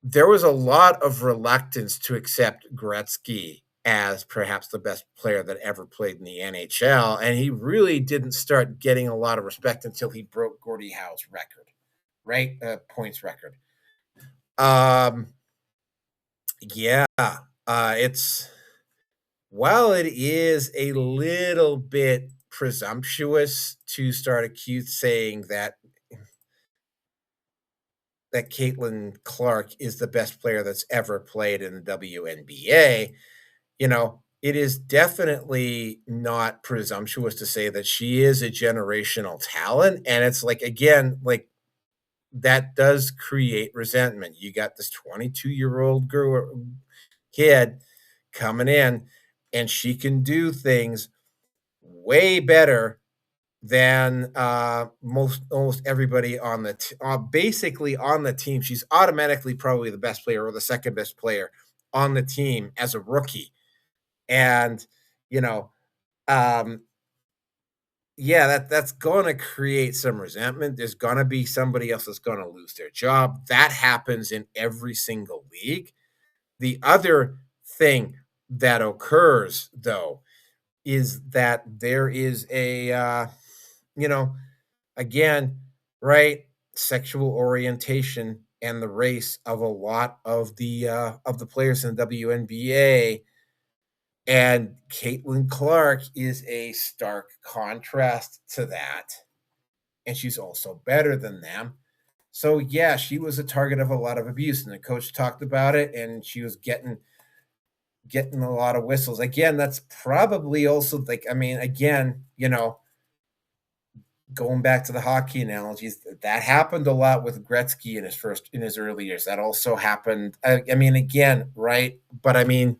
there was a lot of reluctance to accept Gretzky as perhaps the best player that ever played in the NHL, and he really didn't start getting a lot of respect until he broke Gordie Howe's record, right? Points record. Um, yeah, it's while it is a little bit presumptuous to start saying that Caitlin Clarke is the best player that's ever played in the WNBA, it is definitely not presumptuous to say that she is a generational talent. And it's like, again, like that does create resentment. You got this 22-year-old kid coming in, and she can do things way better than almost everybody on basically on the team. She's automatically probably the best player or the second best player on the team as a rookie. And you know, um, yeah, that's going to create some resentment. There's going to be somebody else that's going to lose their job. That happens in every single league. The other thing that occurs, though, is that there is you know, again, right, sexual orientation and the race of a lot of the players in the WNBA. And Caitlin Clarke is a stark contrast to that. And she's also better than them. So yeah, she was a target of a lot of abuse, and the coach talked about it, and she was getting a lot of whistles. Again, that's probably also like, I mean, again, going back to the hockey analogies, that happened a lot with Gretzky in his early years. That also happened. I mean, again, right? But I mean,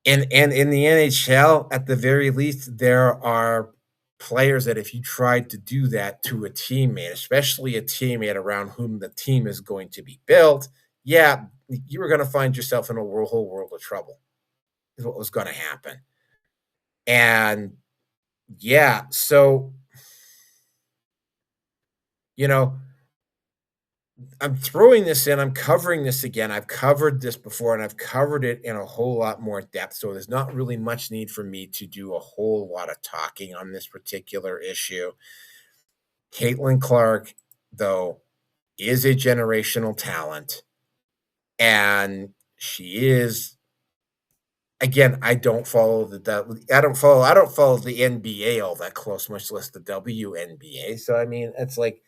and in the NHL, at the very least, there are players that if you tried to do that to a teammate, especially a teammate around whom the team is going to be built, yeah, you were going to find yourself in a whole world of trouble. Is what was going to happen. And yeah, so I'm throwing this in. I'm covering this again. I've covered this before, and I've covered it in a whole lot more depth. So there's not really much need for me to do a whole lot of talking on this particular issue. Caitlin Clarke, though, is a generational talent, and she is. Again, I don't follow I don't follow the NBA all that close, much less the WNBA. So I mean, it's like,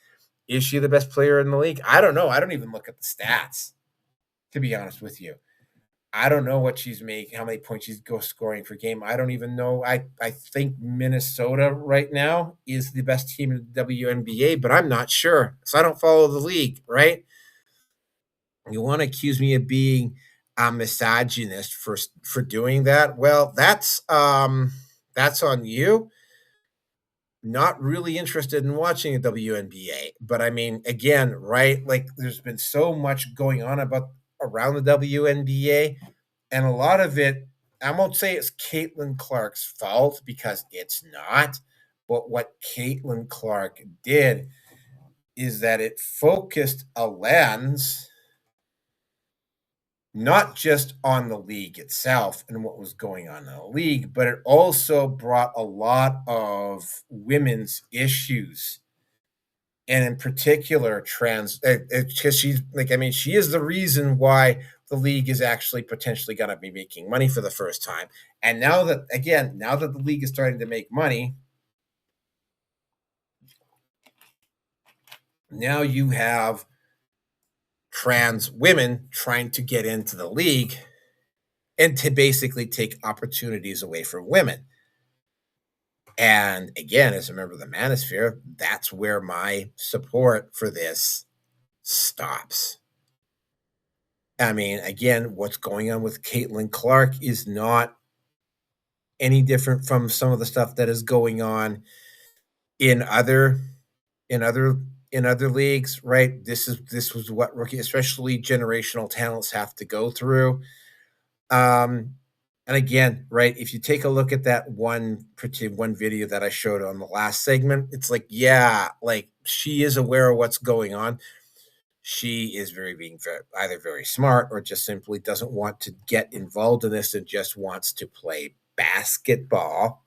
is she the best player in the league? I don't know. I don't even look at the stats, to be honest with you. I don't know what she's making, how many points she's scoring per game. I don't even know. I think Minnesota right now is the best team in the WNBA, but I'm not sure. So I don't follow the league, right? You want to accuse me of being a misogynist for doing that? Well, that's on you. Not really interested in watching the WNBA, but I mean, again, right? Like, there's been so much going on around the WNBA, and a lot of it, I won't say it's Caitlin Clarke's fault because it's not, but what Caitlin Clarke did is that it focused a lens not just on the league itself and what was going on in the league, but it also brought a lot of women's issues. And in particular, because she's like, I mean, she is the reason why the league is actually potentially going to be making money for the first time. And now that the league is starting to make money, now you have trans women trying to get into the league and to basically take opportunities away from women. And again, as a member of the Manosphere, that's where my support for this stops. I mean, again, what's going on with Caitlin Clarke is not any different from some of the stuff that is going on in other leagues, right? This was what rookie, especially generational talents, have to go through. And again, right, if you take a look at that one video that I showed on the last segment, it's like, yeah, like she is aware of what's going on. She is either very smart or just simply doesn't want to get involved in this and just wants to play basketball,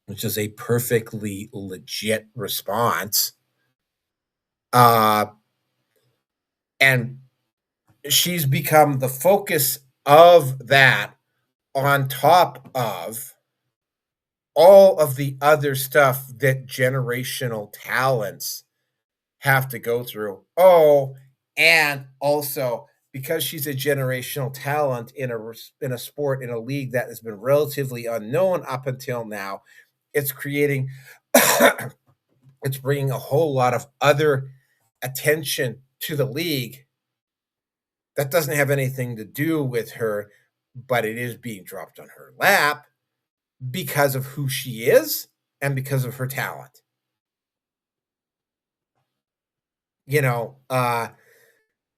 which is a perfectly legit response. And she's become the focus of that, on top of all of the other stuff that generational talents have to go through. Oh, and also because she's a generational talent in a sport, in a league that has been relatively unknown up until now, it's creating, it's bringing a whole lot of other attention to the league that doesn't have anything to do with her, but it is being dropped on her lap because of who she is and because of her talent. You know,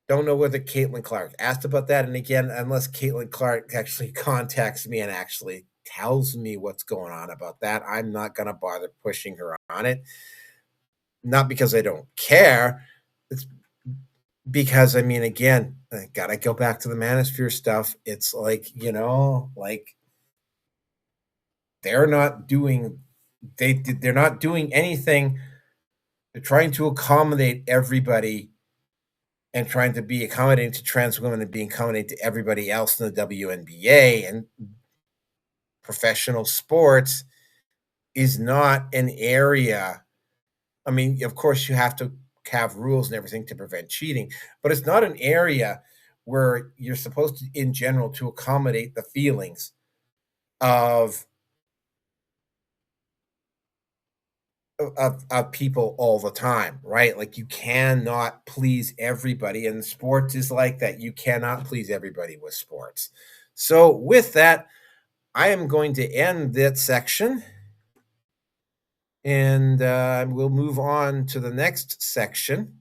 don't know whether Caitlin Clarke asked about that. And again, unless Caitlin Clarke actually contacts me and actually tells me what's going on about that, I'm not going to bother pushing her on it. Not because I don't care. It's because, I mean, again, I got to go back to the Manosphere stuff. It's like, you know, like they're not doing anything. They're trying to accommodate everybody and trying to be accommodating to trans women and being accommodating to everybody else in the WNBA. And professional sports is not an area. I mean, of course, you have to have rules and everything to prevent cheating, but it's not an area where you're supposed to, in general, to accommodate the feelings of people all the time, right? Like you cannot please everybody, and sports is like that. You cannot please everybody with sports. So with that, I am going to end that section, and we'll move on to the next section.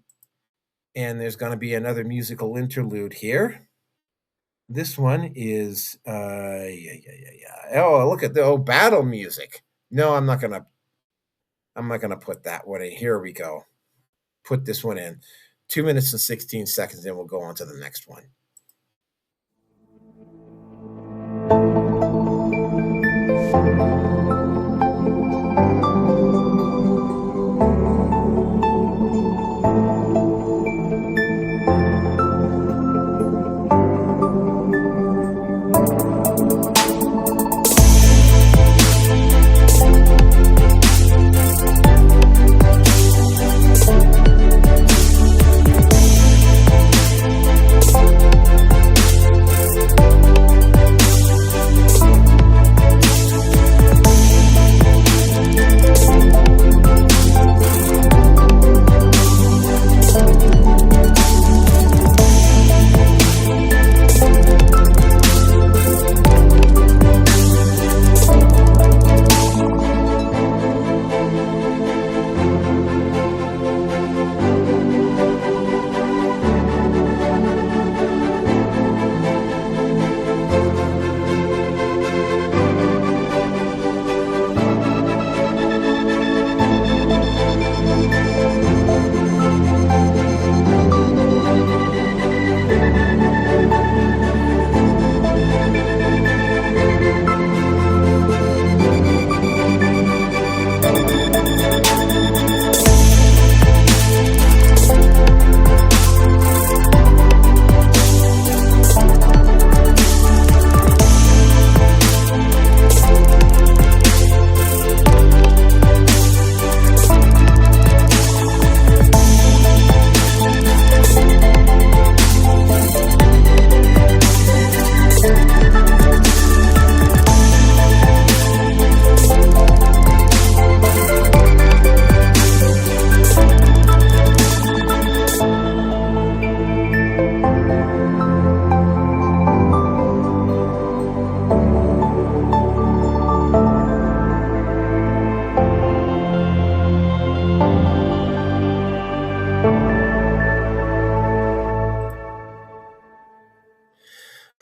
And there's going to be another musical interlude here. This one is Oh, look at the battle music. No, I'm not gonna put that one in. Here we go. Put this one in. 2 minutes and 16 seconds, then we'll go on to the next one.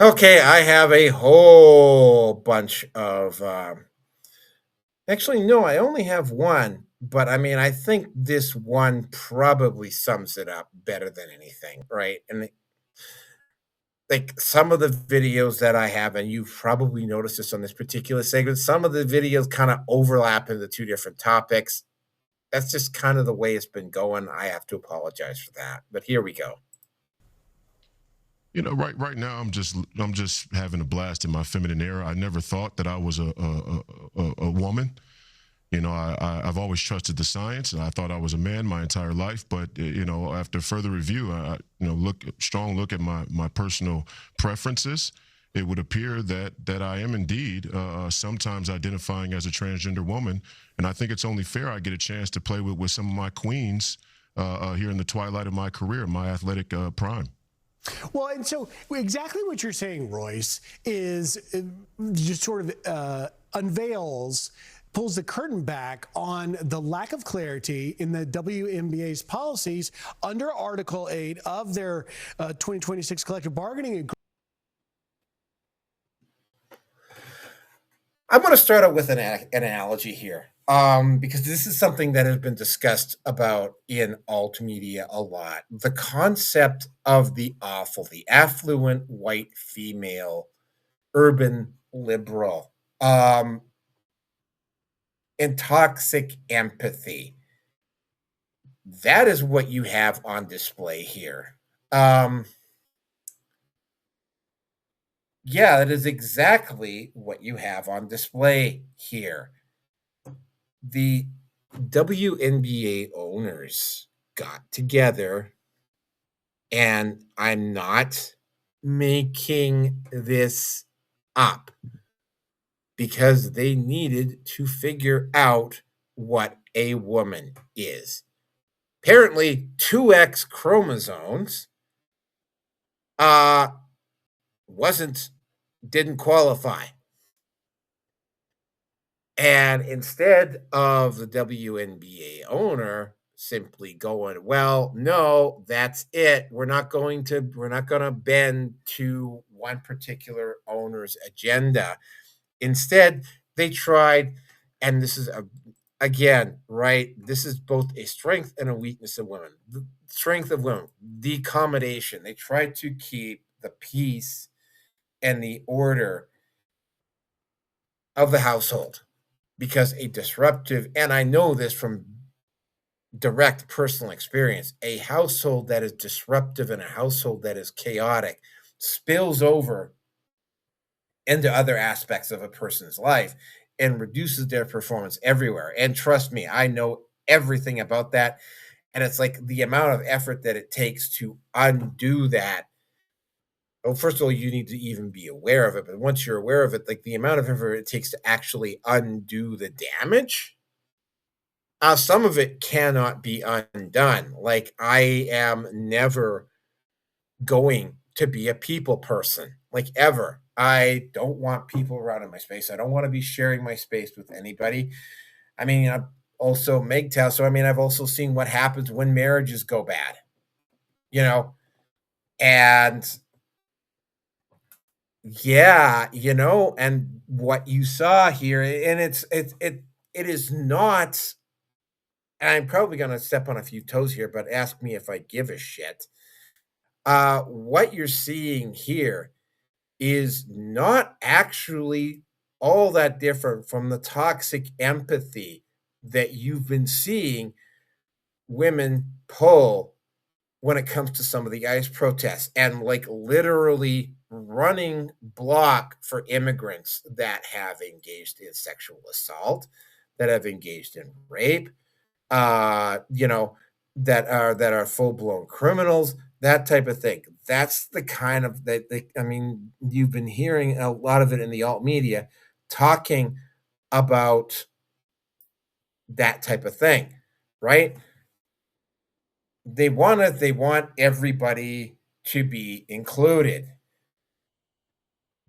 Okay, I have a whole bunch of. Actually, no, I only have one, but I mean, I think this one probably sums it up better than anything, right? And like some of the videos that I have, and you've probably noticed this on this particular segment, some of the videos kind of overlap into two different topics. That's just kind of the way it's been going. I have to apologize for that, but here we go. You know, right now I'm just having a blast in my feminine era. I never thought that I was a woman. You know, I've always trusted the science, and I thought I was a man my entire life. But you know, after further review, strong look at my personal preferences, it would appear that I am indeed sometimes identifying as a transgender woman, and I think it's only fair I get a chance to play with some of my queens here in the twilight of my career, my athletic prime. Well, and so exactly what you're saying, Royce, is just sort of pulls the curtain back on the lack of clarity in the WNBA's policies under Article 8 of their 2026 collective bargaining agreement. I'm going to start out with an analogy here, because this is something that has been discussed about in alt media a lot. The concept of the awful, the affluent white female, urban liberal, and toxic empathy. That is what you have on display here. Yeah, that is exactly what you have on display here. The WNBA owners got together, and I'm not making this up, because they needed to figure out what a woman is. Apparently, 2X chromosomes didn't qualify. And instead of the WNBA owner simply going, well, no, that's it. We're not going to bend to one particular owner's agenda. Instead, they tried, and this is again, right? This is both a strength and a weakness of women. The strength of women, the accommodation. They tried to keep the peace and the order of the household, because a disruptive, and I know this from direct personal experience, a household that is disruptive and a household that is chaotic spills over into other aspects of a person's life and reduces their performance everywhere. And trust me, I know everything about that. And it's like the amount of effort that it takes to undo that. Well, first of all, you need to even be aware of it. But once you're aware of it, like the amount of effort it takes to actually undo the damage, some of it cannot be undone. Like, I am never going to be a people person, like, ever. I don't want people around in my space. I don't want to be sharing my space with anybody. I mean, I'm also MGTOW, so I mean, I've also seen what happens when marriages go bad, you know, and yeah, you know, and what you saw here, and it is not. And I'm probably going to step on a few toes here, but ask me if I give a shit. What you're seeing here is not actually all that different from the toxic empathy that you've been seeing women pull when it comes to some of the ICE protests, and like literally running block for immigrants that have engaged in sexual assault, that have engaged in rape, you know, that are full blown criminals, that type of thing. That's the kind of that. I mean, you've been hearing a lot of it in the alt media talking about that type of thing, right? They want everybody to be included.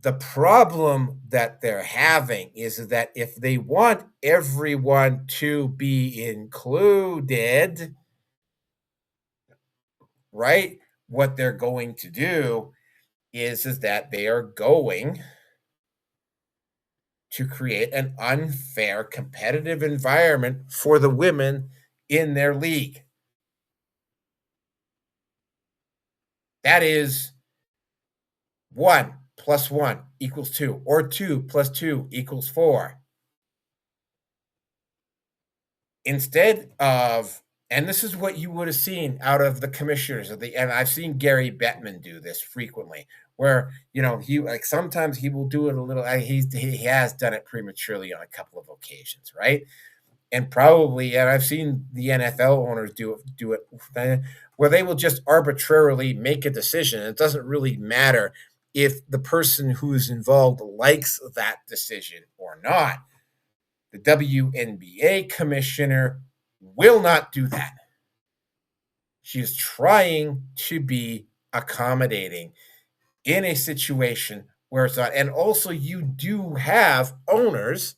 The problem that they're having is that if they want everyone to be included, right, what they're going to do is that they are going to create an unfair competitive environment for the women in their league. That is 1 plus 1 equals 2, or 2 plus 2 equals 4. Instead of, and this is what you would have seen out of the commissioners of and I've seen Gary Bettman do this frequently, where he sometimes he will do it a little. He has done it prematurely on a couple of occasions, right? And I've seen the NFL owners do it where they will just arbitrarily make a decision. It doesn't really matter if the person who is involved likes that decision or not. The WNBA commissioner will not do that. She is trying to be accommodating in a situation where it's not. And also, you do have owners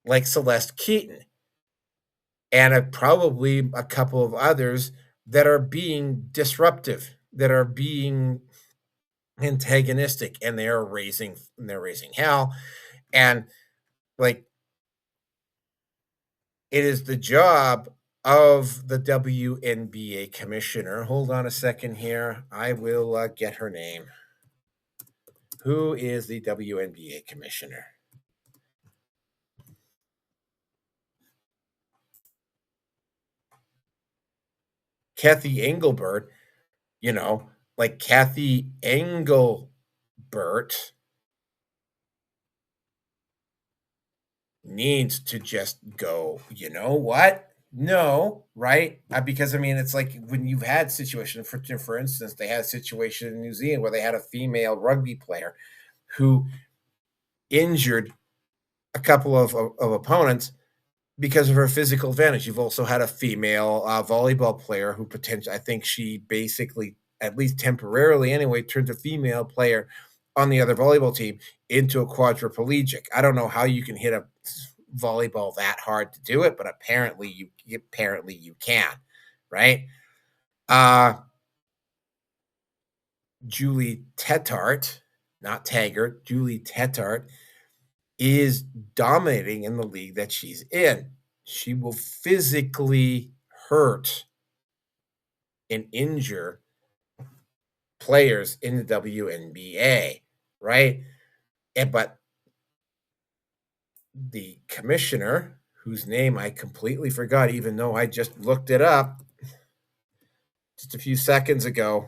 like Celeste Keaton and probably a couple of others that are being disruptive, that are being antagonistic, and they're raising hell. And like, it is the job of the WNBA commissioner. Hold on a second here. I will get her name. Who is the WNBA commissioner? Kathy Engelbert. Like Kathy Engelbert needs to just go, you know what? No, right? Because it's like when you've had situations, for instance, they had a situation in New Zealand where they had a female rugby player who injured a couple of opponents because of her physical advantage. You've also had a female volleyball player who potentially, I think she basically, at least temporarily anyway, turned a female player on the other volleyball team into a quadriplegic. I don't know how you can hit a volleyball that hard to do it, but apparently you can, right? Julie Taggart, not Taggart, Julie Taggart is dominating in the league that she's in. She will physically hurt and injure players in the WNBA, right? But the commissioner, whose name I completely forgot, even though I just looked it up just a few seconds ago,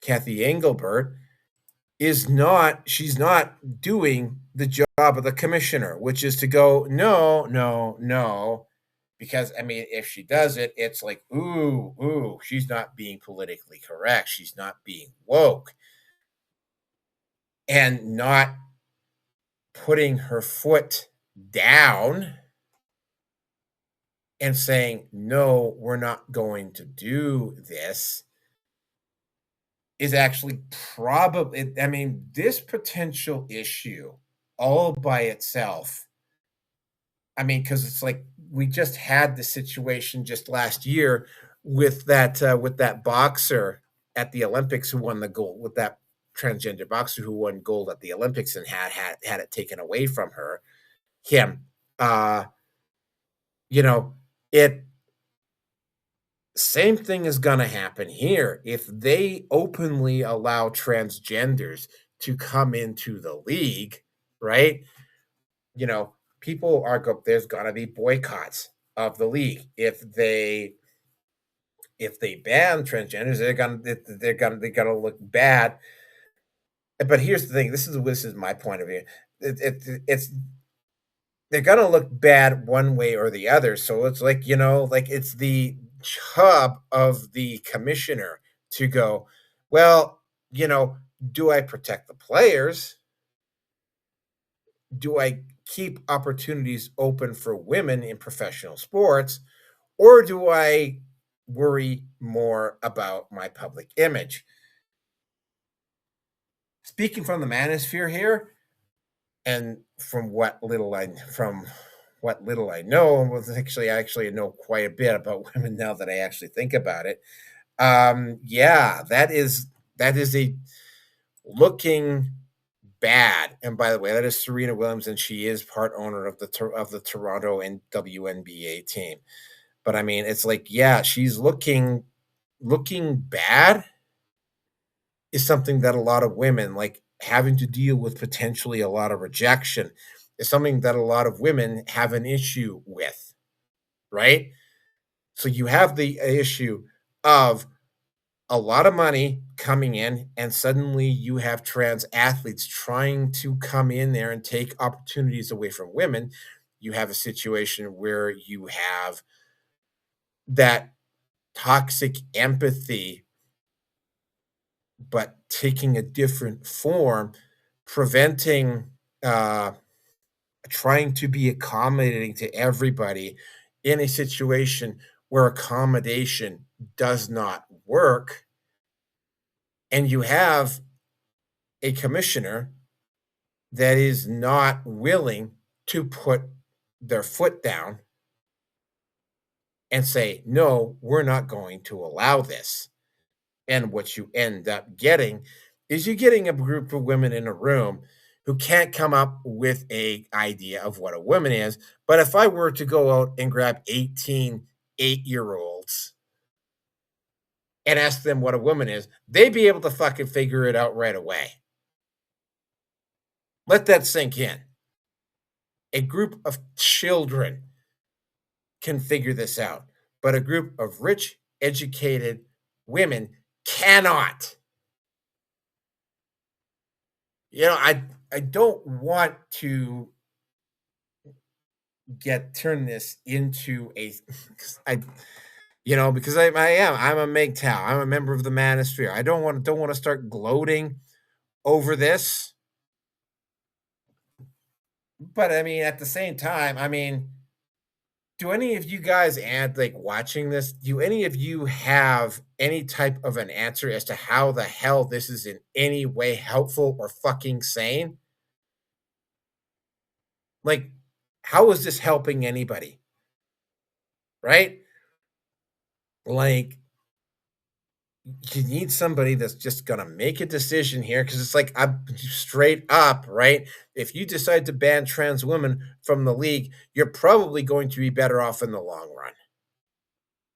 Kathy Engelbert, she's not doing the job of the commissioner, which is to go, no, because if she does it, it's like, ooh, she's not being politically correct. She's not being woke and not putting her foot down and saying, no, we're not going to do this, is actually probably, this potential issue all by itself. Because it's like we just had the situation just last year with that boxer at the Olympics who won the gold, with that transgender boxer who won gold at the Olympics and had it taken away from him. It same thing is going to happen here if they openly allow transgenders to come into the league, right? People there's going to be boycotts of the league if they ban transgenders. They're gonna look bad. But here's the thing: this is my point of view. It's they're gonna look bad one way or the other. So it's like it's the job of the commissioner to go, well, do I protect the players? Do I keep opportunities open for women in professional sports, or do I worry more about my public image? Speaking from the manosphere here, and from what what little I know, and actually know quite a bit about women now that I actually think about it. Yeah, that is a looking bad. And by the way, that is Serena Williams, and she is part owner of the Toronto and WNBA team. But I mean, it's like, yeah, she's looking bad is something that a lot of women, like having to deal with potentially a lot of rejection, is something that a lot of women have an issue with, right? So you have the issue of a lot of money coming in, and suddenly you have trans athletes trying to come in there and take opportunities away from women. You have a situation where you have that toxic empathy, but taking a different form, preventing, trying to be accommodating to everybody in a situation where accommodation does not work. And you have a commissioner that is not willing to put their foot down and say, no, we're not going to allow this. And what you end up getting is you're getting a group of women in a room who can't come up with a idea of what a woman is. But if I were to go out and grab 18 8-year-olds and ask them what a woman is, they'd be able to fucking figure it out right away. Let that sink in. A group of children can figure this out, but a group of rich, educated women cannot. I don't want to turn this into because I'm a MGTOW. I'm a member of the Manosphere. I don't want to start gloating over this. But I mean, at the same time, I mean, do any of you guys watching this? Do any of you have any type of an answer as to how the hell this is in any way helpful or fucking sane? Like, how is this helping anybody? Right? Like, you need somebody that's just gonna make a decision here, because it's like, I'm straight up, right? If you decide to ban trans women from the league, you're probably going to be better off in the long run.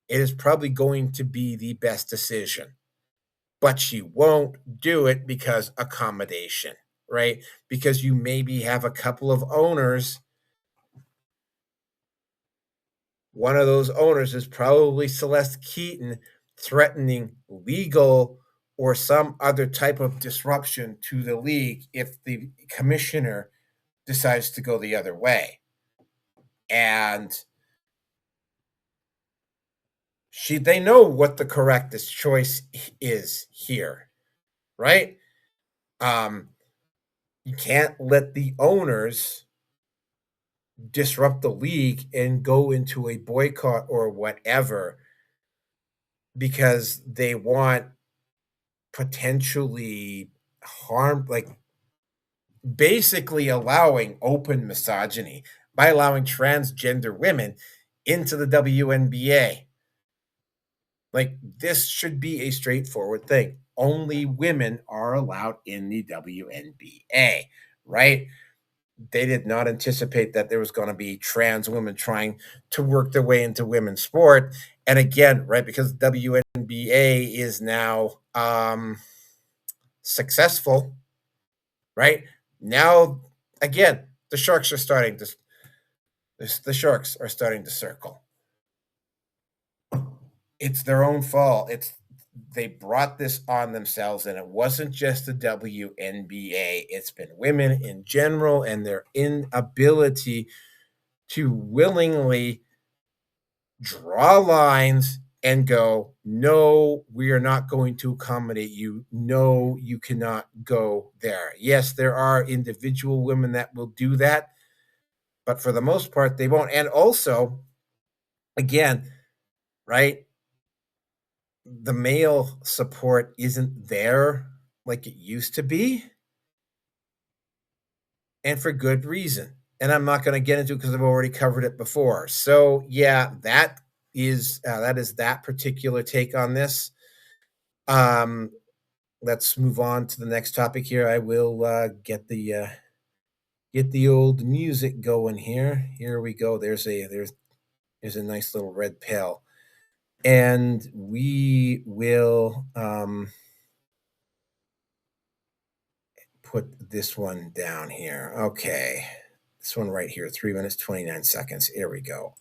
It is probably going to be the best decision, but she won't do it because accommodation, right? Because you maybe have a couple of owners. One of those owners is probably Celeste Keaton, threatening legal or some other type of disruption to the league if the commissioner decides to go the other way. And they know what the correctest choice is here, right? You can't let the owners disrupt the league and go into a boycott or whatever because they want potentially harm, like basically allowing open misogyny by allowing transgender women into the WNBA. Like, this should be a straightforward thing. Only women are allowed in the WNBA, right? They did not anticipate that there was going to be trans women trying to work their way into women's sport. And again, right, because WNBA is now successful, right? Now, again, the Sharks are starting to circle. It's their own fault. They brought this on themselves, and it wasn't just the WNBA. It's been women in general and their inability to willingly draw lines and go, no, we are not going to accommodate you. No, you cannot go there. Yes, there are individual women that will do that, but for the most part, they won't. And also, again, right, the male support isn't there like it used to be, and for good reason. and I'm not going to get into it because I've already covered it before. So yeah, that is that particular take on this. Let's move on to the next topic here. I will get the old music going here. Here we go. There's a nice little red pill, and we will put this one down here. Okay, this one right here, 3 minutes 29 seconds. Here we go.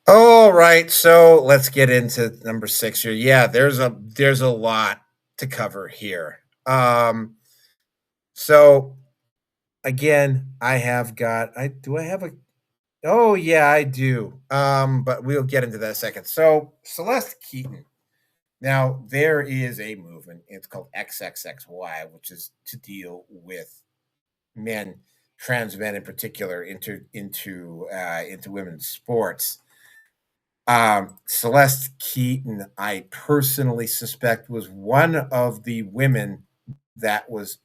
All right, so let's get into number 6 here. Yeah, there's a lot to cover here. So again, I have got I do I have a oh yeah, I do. But we'll get into that in a second. So Celeste Keaton. Now there is a movement. It's called XXXY, which is to deal with men, trans men in particular, into women's sports. Celeste Keaton, I personally suspect, was one of the women that was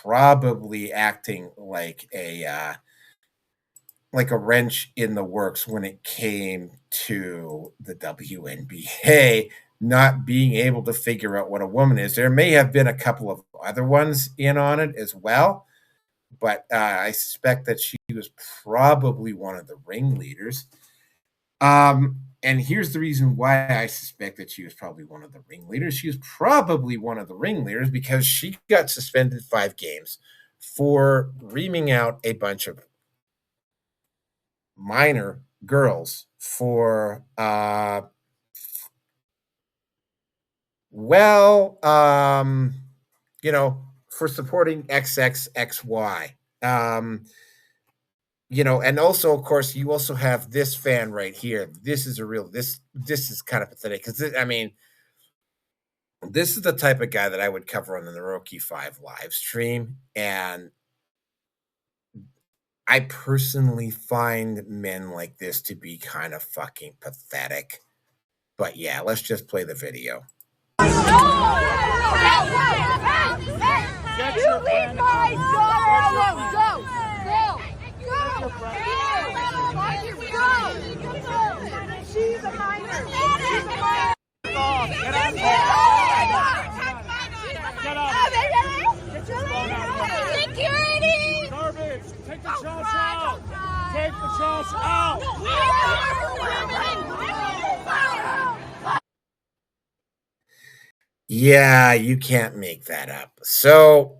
probably acting like a wrench in the works when it came to the WNBA not being able to figure out what a woman is. There may have been a couple of other ones in on it as well, but I suspect that she was probably one of the ringleaders. And here's the reason why I suspect that she was probably one of the ringleaders. She was probably one of the ringleaders because she got suspended 5 games for reaming out a bunch of minor girls for for supporting XXXY. And also, of course, you also have this fan right here. This is this is kind of pathetic because this is the type of guy that I would cover on the Naroki 5 live stream. And I personally find men like this to be kind of fucking pathetic. But yeah, let's just play the video. You leave my daughter alone. Go. She's a minor. Get out of here. Get out. Security. Garbage. Take the trash out. Take the trash out. Yeah, you can't make that up. So,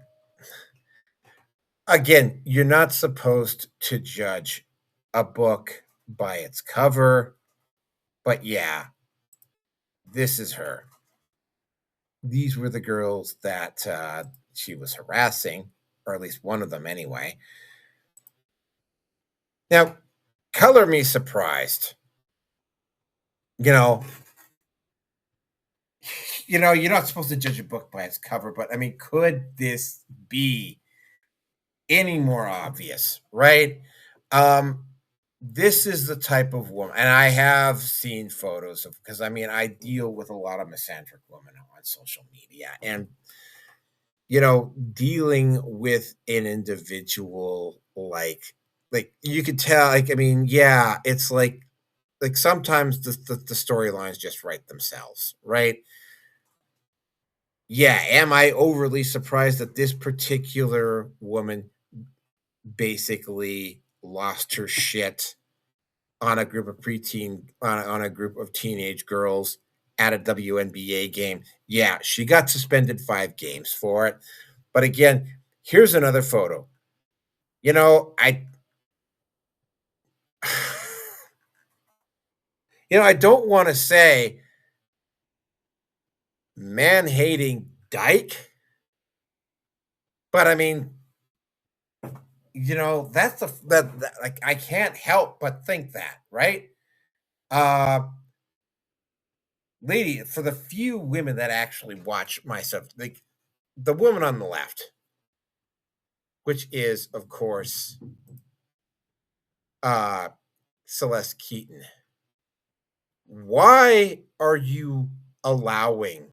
again, you're not supposed to judge a book by its cover, but yeah, this is her. These were the girls that she was harassing, or at least one of them anyway. Now, color me surprised. You're not supposed to judge a book by its cover, but I mean, could this be any more obvious, right? This is the type of woman, and I have seen photos of, because I mean, I deal with a lot of misandric women on social media, and dealing with an individual like you could tell, like, I mean, yeah, it's like sometimes the storylines just write themselves, right? Yeah, am I overly surprised that this particular woman basically lost her shit on a group of on a group of teenage girls at a WNBA game? Yeah, she got suspended 5 games for it. But again, here's another photo. I I don't want to say man-hating dyke, but I mean, that's that like, I can't help but think that, right? Lady, for the few women that actually watch my stuff, like the woman on the left, which is, of course, Celeste Keaton. Why are you allowing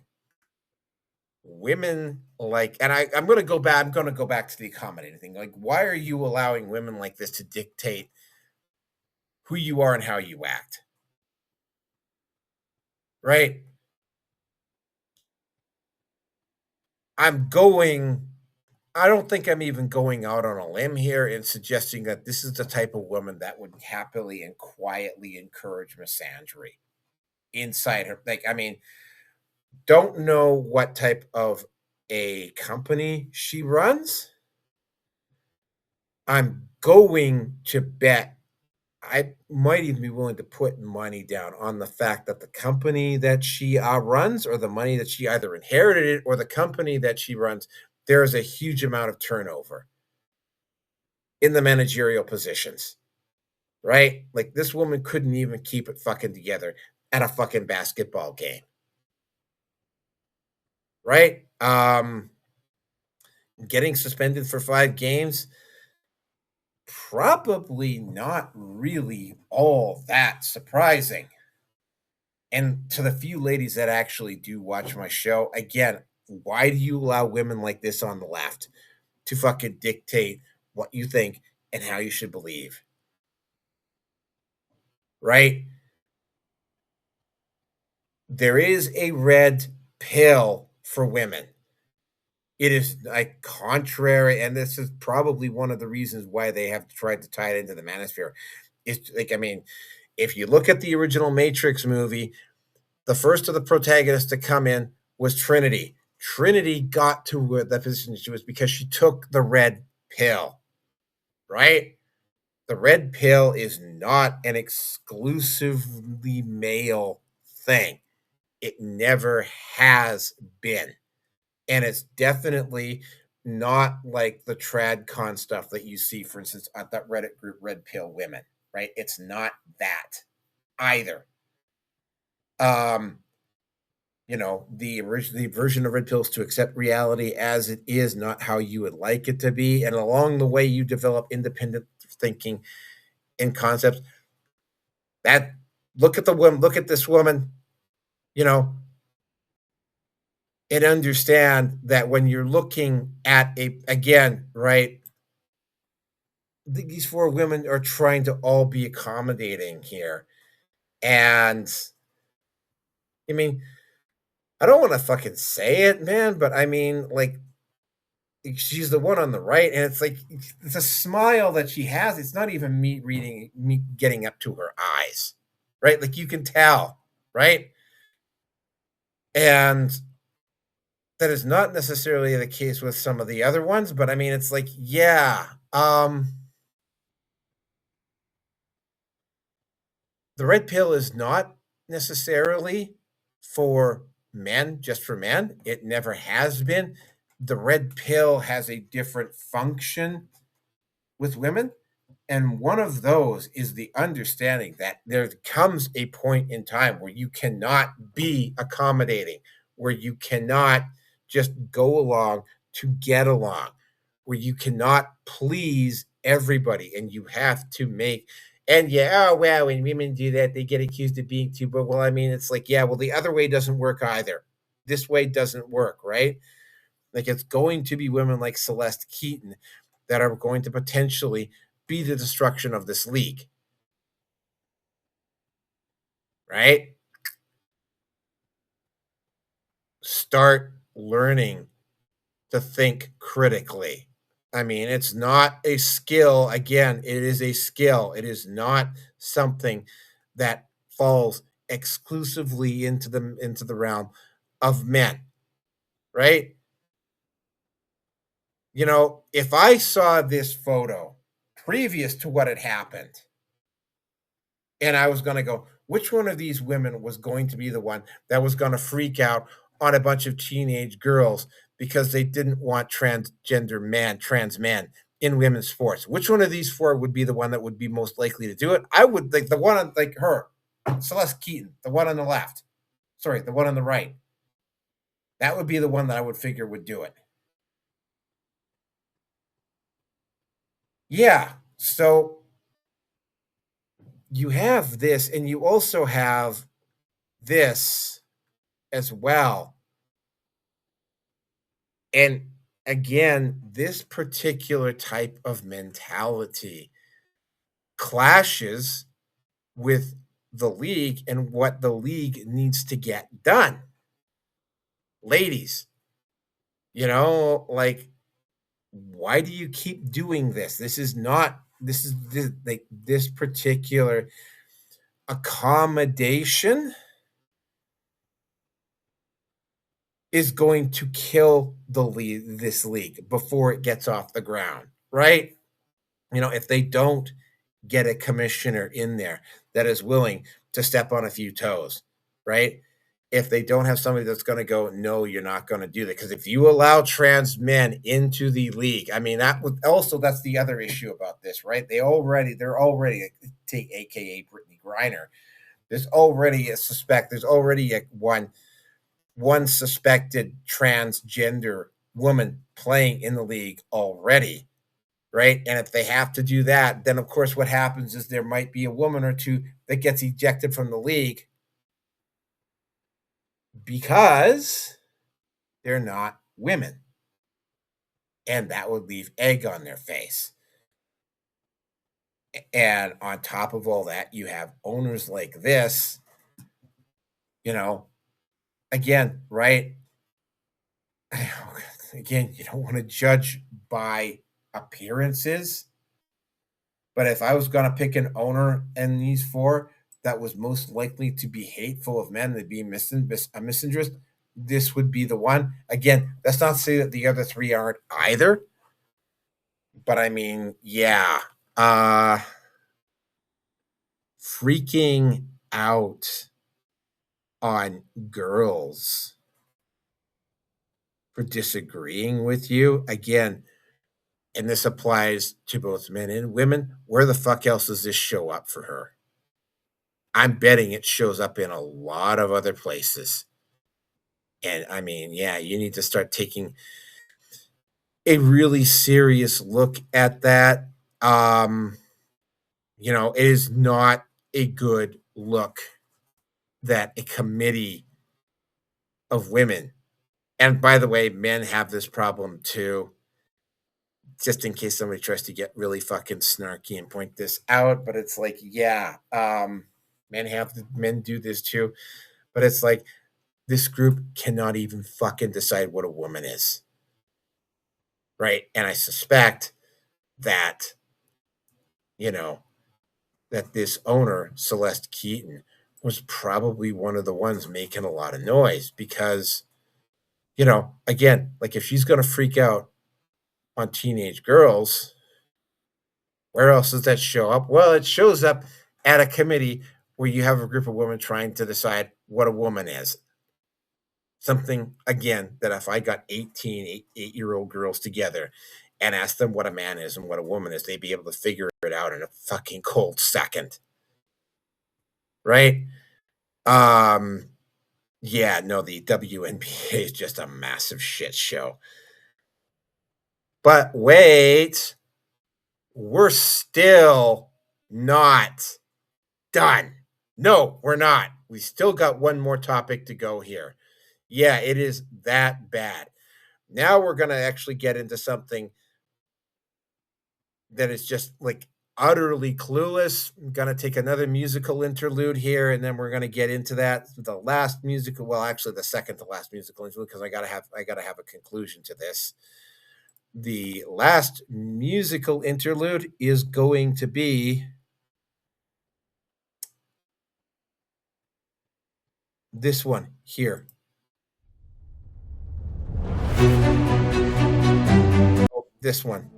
women like, and I'm going to go back, to the accommodating thing. Like, why are you allowing women like this to dictate who you are and how you act? Right? I don't think I'm even going out on a limb here and suggesting that this is the type of woman that would happily and quietly encourage misandry inside her. Like, I mean, don't know what type of a company she runs. I'm going to bet, I might even be willing to put money down on the fact that the company that she runs, or the money that she either inherited, or the company that she runs, there is a huge amount of turnover in the managerial positions, right? Like, this woman couldn't even keep it fucking together at a fucking basketball game, right? Getting suspended for 5 games, probably not really all that surprising. And to the few ladies that actually do watch my show, again, why do you allow women like this on the left to fucking dictate what you think and how you should believe? Right? There is a red pill for women. It is like contrary, and this is probably one of the reasons why they have tried to tie it into the manosphere. It's like, I mean, if you look at the original Matrix movie, the first of the protagonists to come in was Trinity. Trinity got to the position she was because she took the red pill, right? The red pill is not an exclusively male thing. It never has been. And it's definitely not like the TradCon stuff that you see, for instance, at that Reddit group, Red Pill Women, right? It's not that either. You know, the version of Red Pills to accept reality as it is, not how you would like it to be. And along the way, you develop independent thinking and concepts. That look at the woman, look at this woman, you know, and understand that when you're looking at again, right, these four women are trying to all be accommodating here. And I mean, I don't want to fucking say it, man, but I mean, like, she's the one on the right, and it's like it's a smile that she has. It's not even me getting up to her eyes, right? Like you can tell, right? And that is not necessarily the case with some of the other ones, but I mean, it's like, yeah, the red pill is not necessarily for men, just for men. It never has been. The red pill has a different function with women. And one of those is the understanding that there comes a point in time where you cannot be accommodating, where you cannot just go along to get along, where you cannot please everybody and you have to make. And yeah, oh, well, when women do that, they get accused of being too, but well, I mean, it's like, yeah, well, the other way doesn't work either. This way doesn't work, right? Like it's going to be women like Celeste Keaton that are going to potentially be the destruction of this league. Right? Start learning to think critically. I mean, it's not a skill. Again, it is a skill. It is not something that falls exclusively into the realm of men. Right? You know, if I saw this photo previous to what had happened, and I was going to go, which one of these women was going to be the one that was going to freak out on a bunch of teenage girls because they didn't want trans men in women's sports? Which one of these four would be the one that would be most likely to do it? I would like the one on, like her, Celeste Keaton, the one on the left. Sorry, the one on the right. That would be the one that I would figure would do it. Yeah. So you have this, and you also have this as well. And again, this particular type of mentality clashes with the league and what the league needs to get done. Ladies, you know, like, why do you keep doing this? This is like this particular accommodation is going to kill this league before it gets off the ground, right? You know, if they don't get a commissioner in there that is willing to step on a few toes, right? If they don't have somebody that's going to go, no, you're not going to do that. Because if you allow trans men into the league, I mean, that would also, that's the other issue about this, right? They're already, take AKA Brittany Griner. There's already one suspected transgender woman playing in the league already, right? And if they have to do that, then of course what happens is there might be a woman or two that gets ejected from the league because they're not women. And that would leave egg on their face. And on top of all that, you have owners like this, you know, again, right? again, you don't want to judge by appearances. But if I was going to pick an owner in these four that was most likely to be hateful of men, to be a misandrist, this would be the one. Again, that's not to say that the other three aren't either. But I mean, yeah. Freaking out on girls for disagreeing with you. Again, and this applies to both men and women. Where the fuck else does this show up for her? I'm betting it shows up in a lot of other places. And I mean, yeah, you need to start taking a really serious look at that. You know, it is not a good look that a committee of women, and by the way, men have this problem too, just in case somebody tries to get really fucking snarky and point this out, but it's like, yeah, men do this too, but it's like, this group cannot even fucking decide what a woman is. Right? And I suspect that, you know, that this owner, Celeste Keaton, was probably one of the ones making a lot of noise because, you know, again, like if she's going to freak out on teenage girls, where else does that show up? Well, it shows up at a committee where you have a group of women trying to decide what a woman is. Something, again, that if I got 8-year-old girls together and asked them what a man is and what a woman is, they'd be able to figure it out in a fucking cold second. Right? Yeah, no, the WNBA is just a massive shit show. But wait, we're still not done. No, we're not. We still got one more topic to go here. Yeah, it is that bad. Now we're going to actually get into something that is just like utterly clueless. I'm going to take another musical interlude here, and then we're going to get into that. The last musical, well, actually the second to last musical interlude, because I got to have a conclusion to this. The last musical interlude is going to be this one here. This one.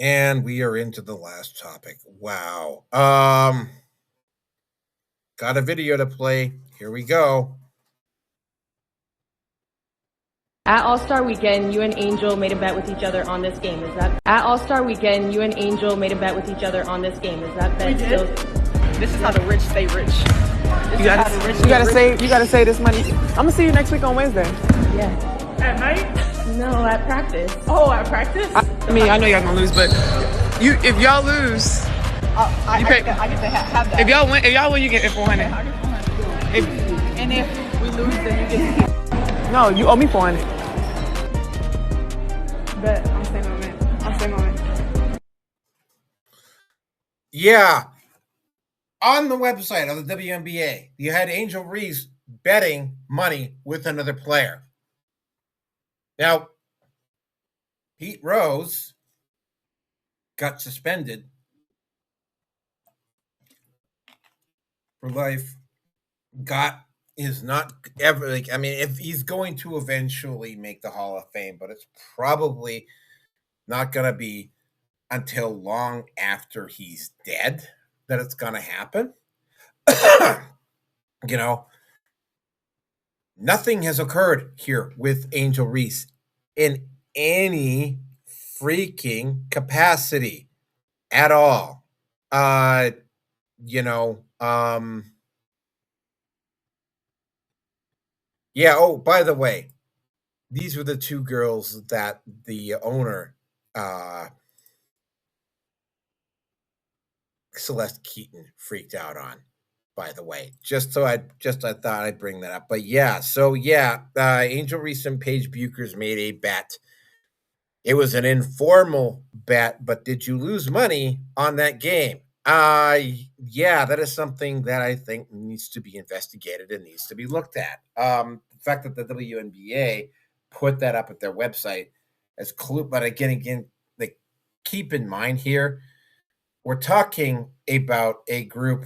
And we are into the last topic. Wow. Got a video to play. Here we go. At All-Star Weekend, you and Angel made a bet with each other on this game. Is that at All-Star Weekend, you and Angel made a bet with each other on this game. Is that bet still? This is how the rich stay rich. You gotta save this money. I'm gonna see you next week on Wednesday. Yeah. At night? No, at practice. Oh, at practice? I mean, I know y'all gonna lose, but if y'all lose, I get to have that. if y'all win, you get it 400. And if we lose, then you get to No, you owe me 400. But I'm saying moment. Yeah. On the website of the WNBA, you had Angel Reese betting money with another player. Now, Pete Rose got suspended for life. Is not ever like, I mean, if he's going to eventually make the Hall of Fame, but it's probably not going to be until long after he's dead that it's going to happen. You know, nothing has occurred here with Angel Reese in any freaking capacity at all. Yeah, oh, by the way, these were the two girls that the owner, Celeste Keaton, freaked out on, by the way. I thought I'd bring that up. But yeah, Angel Reese and Paige Buchers made a bet. It was an informal bet, but did you lose money on that game? Yeah, that is something that I think needs to be investigated and needs to be looked at. The fact that the WNBA put that up at their website as clue, but again, like, keep in mind here, we're talking about a group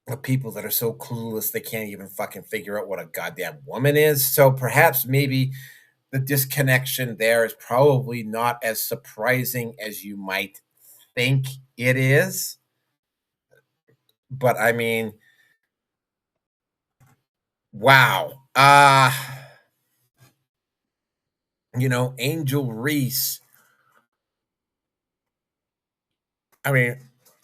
of people that are so clueless they can't even fucking figure out what a goddamn woman is. So perhaps maybe the disconnection there is probably not as surprising as you might think it is. But I mean, wow. Angel Reese. I mean,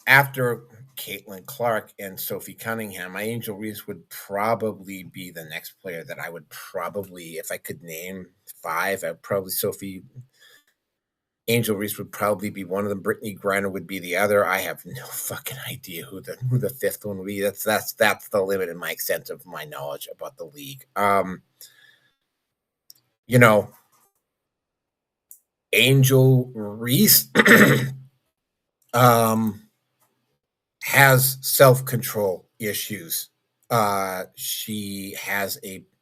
after Caitlin Clarke and Sophie Cunningham, my Angel Reese would probably be the next player that I would probably, if I could name five, I'd probably Angel Reese would probably be one of them. Brittany Griner would be the other. I have no fucking idea who the fifth one would be. That's the limit in my extent of my knowledge about the league. Angel Reese has self-control issues. She has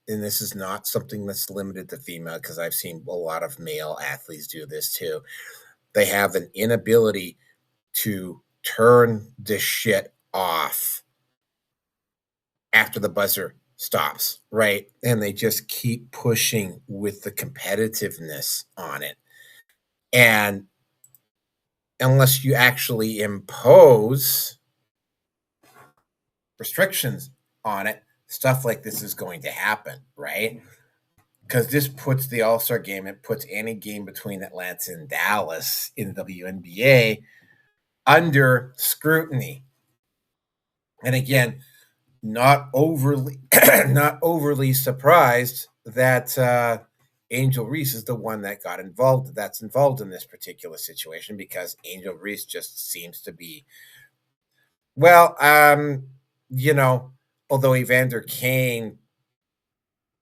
and this is not something that's limited to female, because I've seen a lot of male athletes do this too. They have an inability to turn the shit off after the buzzer stops, right? And they just keep pushing with the competitiveness on it. And unless you actually impose restrictions on it, stuff like this is going to happen, right? Because this puts the All-Star game, it puts any game between Atlanta and Dallas in the WNBA under scrutiny. And again, not overly surprised that Angel Reese is the one that's involved in this particular situation, because Angel Reese just seems to be, although Evander Kane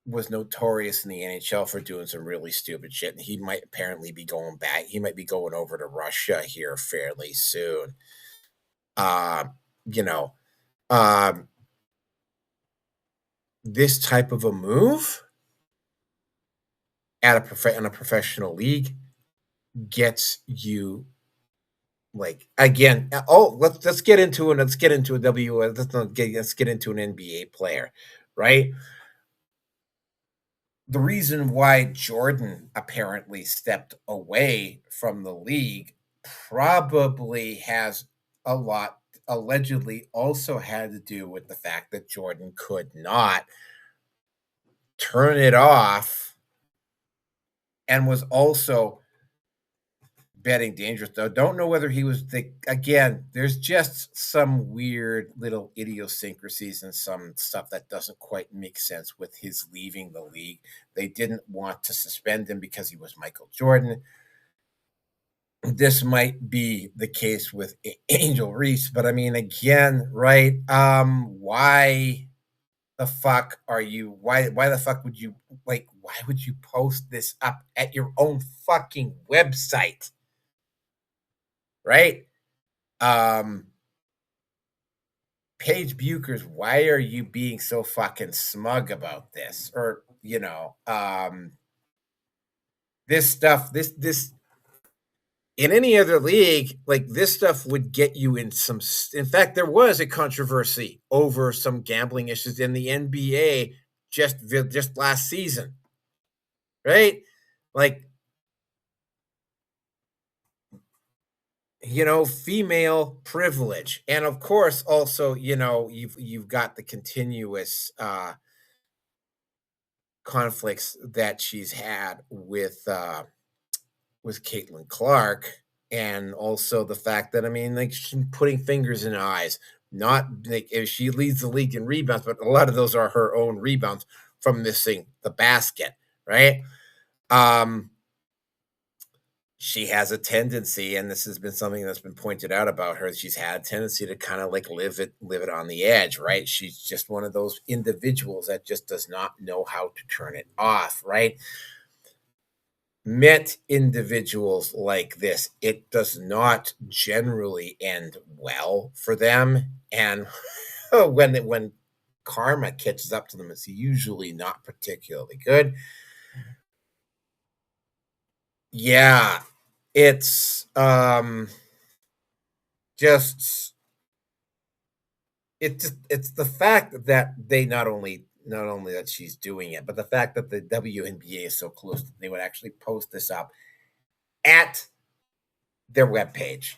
was notorious in the NHL for doing some really stupid shit, and he might apparently be going back. He might be going over to Russia here fairly soon. This type of a move in a professional league gets you, like, again. Oh, let's get into an NBA player, right? The reason why Jordan apparently stepped away from the league probably has a lot, allegedly also had to do with the fact that Jordan could not turn it off and was also betting dangerous, though. Don't know whether he was again, there's just some weird little idiosyncrasies and some stuff that doesn't quite make sense with his leaving the league. They didn't want to suspend him because he was Michael Jordan. This might be the case with Angel Reese, but I mean, again, right? Why the fuck are you? Why the fuck would you why would you post this up at your own fucking website? Right? Paige Buchers, why are you being so fucking smug about this? Or, this stuff, this in any other league, like this stuff would get you in some. In fact, there was a controversy over some gambling issues in the NBA just last season, right? Like, female privilege, and of course, also, you've got the continuous conflicts that she's had with Caitlin Clarke, and also the fact that, I mean, like, she's putting fingers in eyes. Not like if she leads the league in rebounds, but a lot of those are her own rebounds from missing the basket, right? She has a tendency, and this has been something that's been pointed out about her, she's had a tendency to kind of like live it on the edge, right? She's just one of those individuals that just does not know how to turn it off, right? Met individuals like this, it does not generally end well for them. And when karma catches up to them, it's usually not particularly good. Yeah, it's it's the fact that they not only that she's doing it, but the fact that the WNBA is so close that they would actually post this up at their webpage,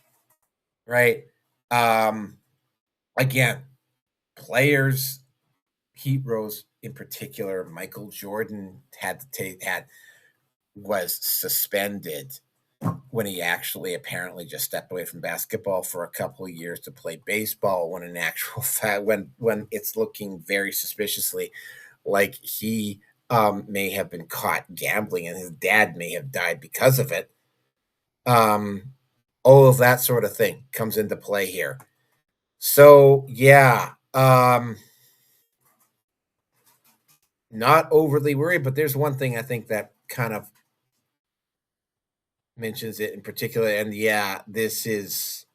right? Again, players, heroes in particular, Michael Jordan was suspended when he actually apparently just stepped away from basketball for a couple of years to play baseball, when in actual fact, when it's looking very suspiciously like he may have been caught gambling and his dad may have died because of it. All of that sort of thing comes into play here. So, yeah, not overly worried, but there's one thing I think that kind of mentions it in particular, and yeah, this is,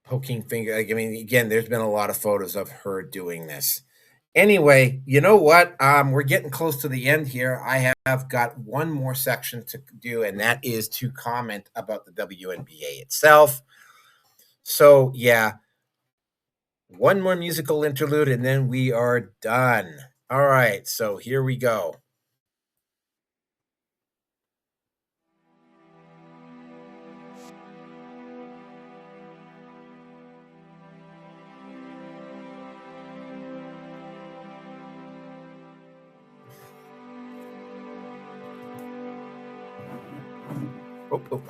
poking finger. Like, I mean, again, there's been a lot of photos of her doing this. Anyway, you know what? We're getting close to the end here. I have got one more section to do, and that is to comment about the WNBA itself. So, yeah, one more musical interlude, and then we are done. All right, so here we go. Oh.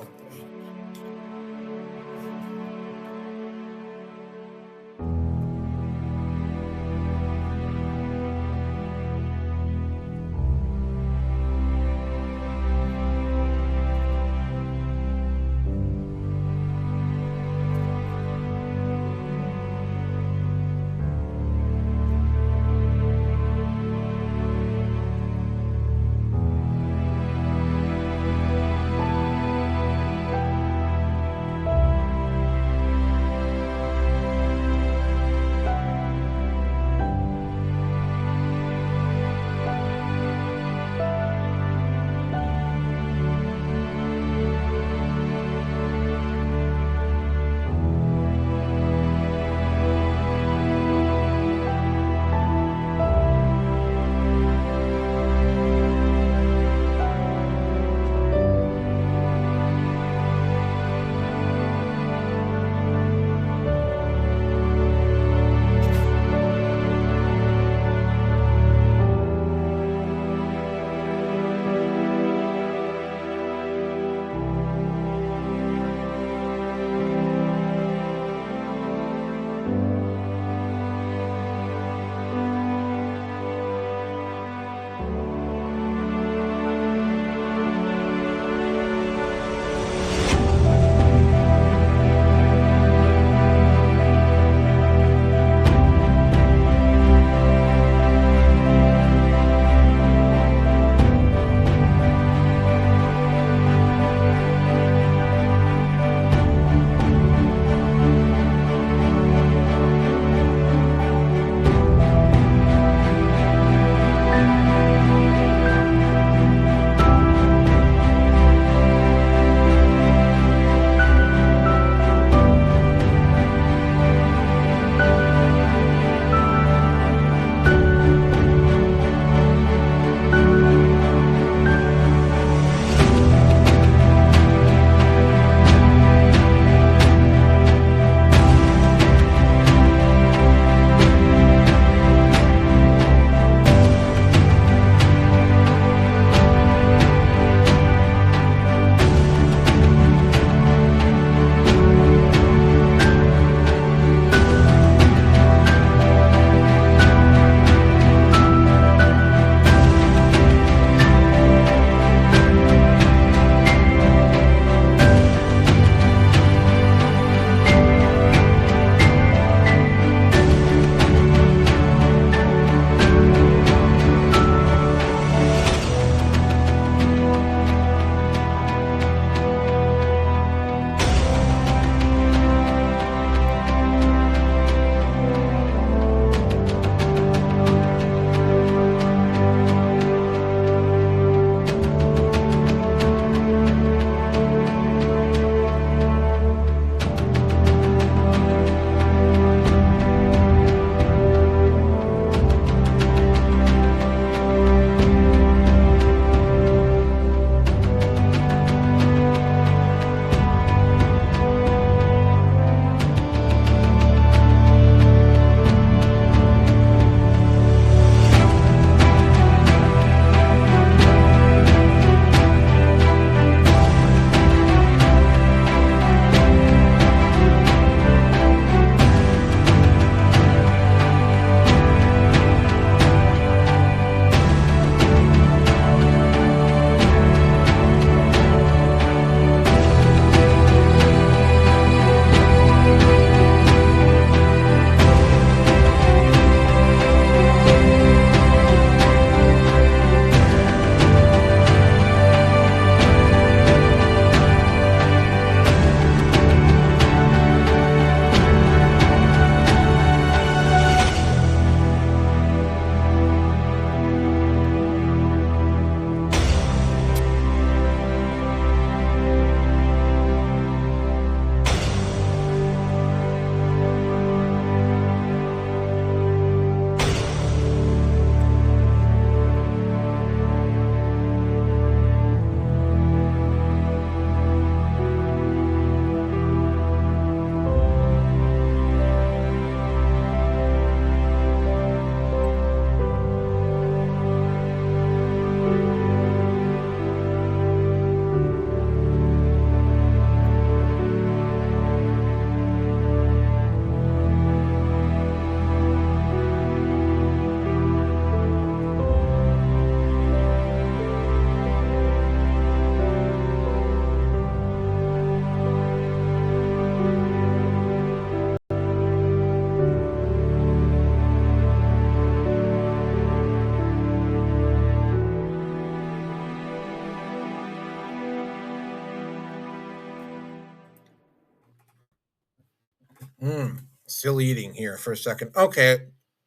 Still eating here for a second. Okay.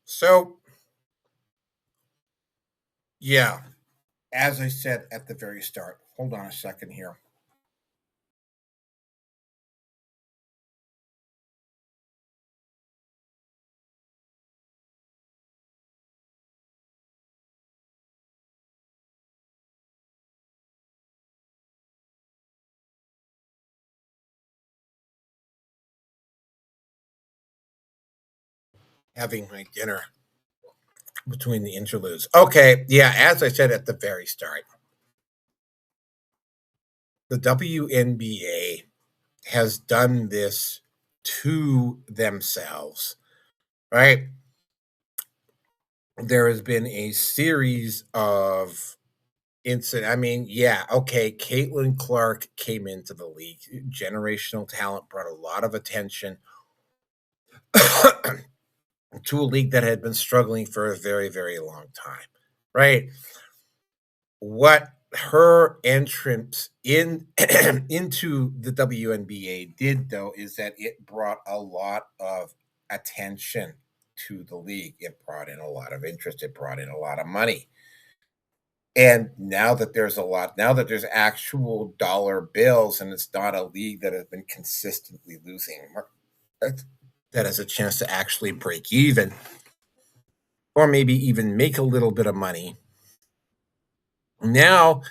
So, yeah, as I said at the very start, hold on a second here. Having my dinner between the interludes. Okay, yeah, as I said at the very start, the WNBA has done this to themselves, right? There has been a series of incident. I mean, yeah, okay, Caitlin Clarke came into the league. Generational talent, brought a lot of attention to a league that had been struggling for a very, very long time, right? What her entrance into the WNBA did, though, is that it brought a lot of attention to the league. It brought in a lot of interest. It brought in a lot of money. And now that there's actual dollar bills, and it's not a league that has been consistently losing, that has a chance to actually break even, or maybe even make a little bit of money. Now,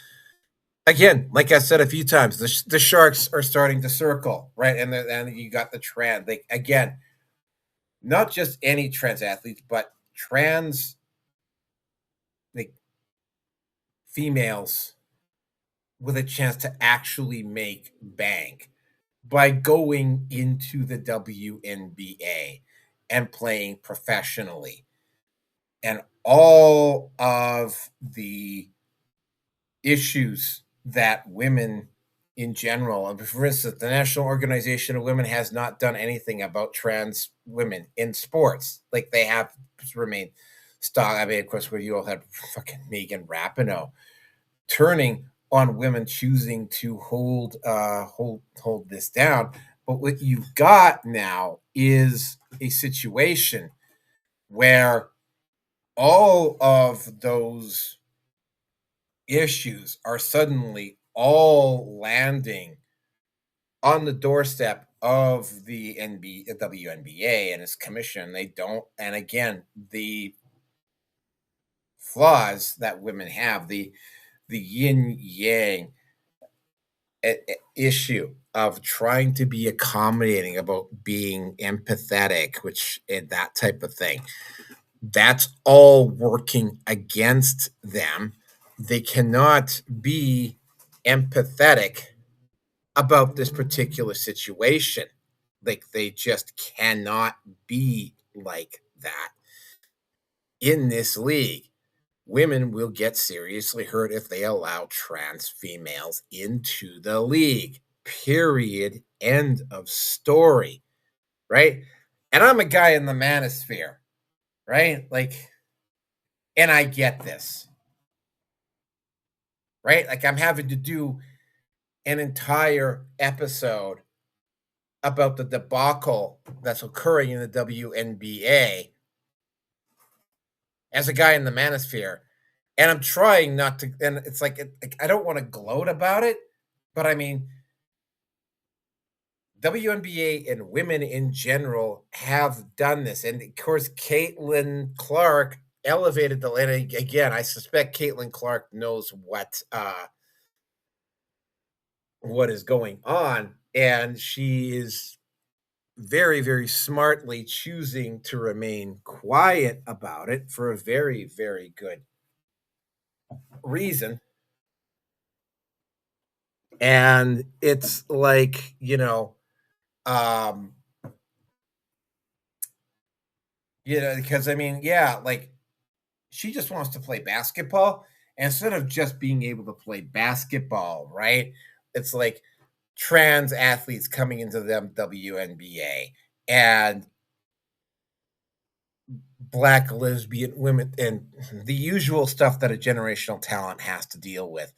again, like I said a few times, the Sharks are starting to circle, right? And you got the trans, like, again, not just any trans athletes, but trans, like, females with a chance to actually make bank by going into the WNBA and playing professionally. And all of the issues that women in general, for instance, the National Organization of Women has not done anything about trans women in sports. Like, they have remained stock. I mean, of course, where you all had fucking Megan Rapinoe turning on women choosing to hold this down. But what you've got now is a situation where all of those issues are suddenly all landing on the doorstep of the WNBA and its commission. They don't, and again, the flaws that women have, the yin yang issue of trying to be accommodating, about being empathetic, which and that type of thing, that's all working against them. They cannot be empathetic about this particular situation. Like, they just cannot be like that in this league. Women will get seriously hurt if they allow trans females into the league. Period. End of story. Right? And I'm a guy in the manosphere, right? Like, and I get this. Right? Like, I'm having to do an entire episode about the debacle that's occurring in the WNBA as a guy in the manosphere. And I'm trying not to, and it's like, I don't want to gloat about it, but I mean, WNBA and women in general have done this. And of course, Caitlin Clarke elevated the, and again, I suspect Caitlin Clarke knows what is going on. And she is very, very smartly choosing to remain quiet about it for a very, very good reason. And it's like, because I mean, yeah, like, she just wants to play basketball. And instead of just being able to play basketball, right? It's like trans athletes coming into the WNBA and Black lesbian women and the usual stuff that a generational talent has to deal with.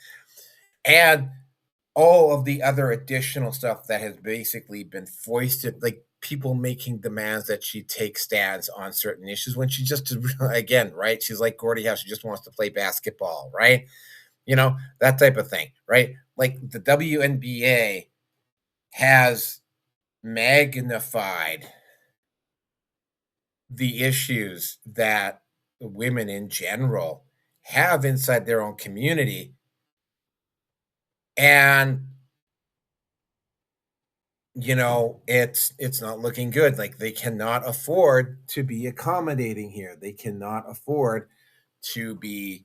And all of the other additional stuff that has basically been foisted, like, people making demands that she take stands on certain issues when she just, again, right? She's like Gordie Howe. She just wants to play basketball, right? That type of thing, right? Like the WNBA has magnified the issues that women in general have inside their own community. And it's not looking good. Like they cannot afford to be accommodating here. They cannot afford to be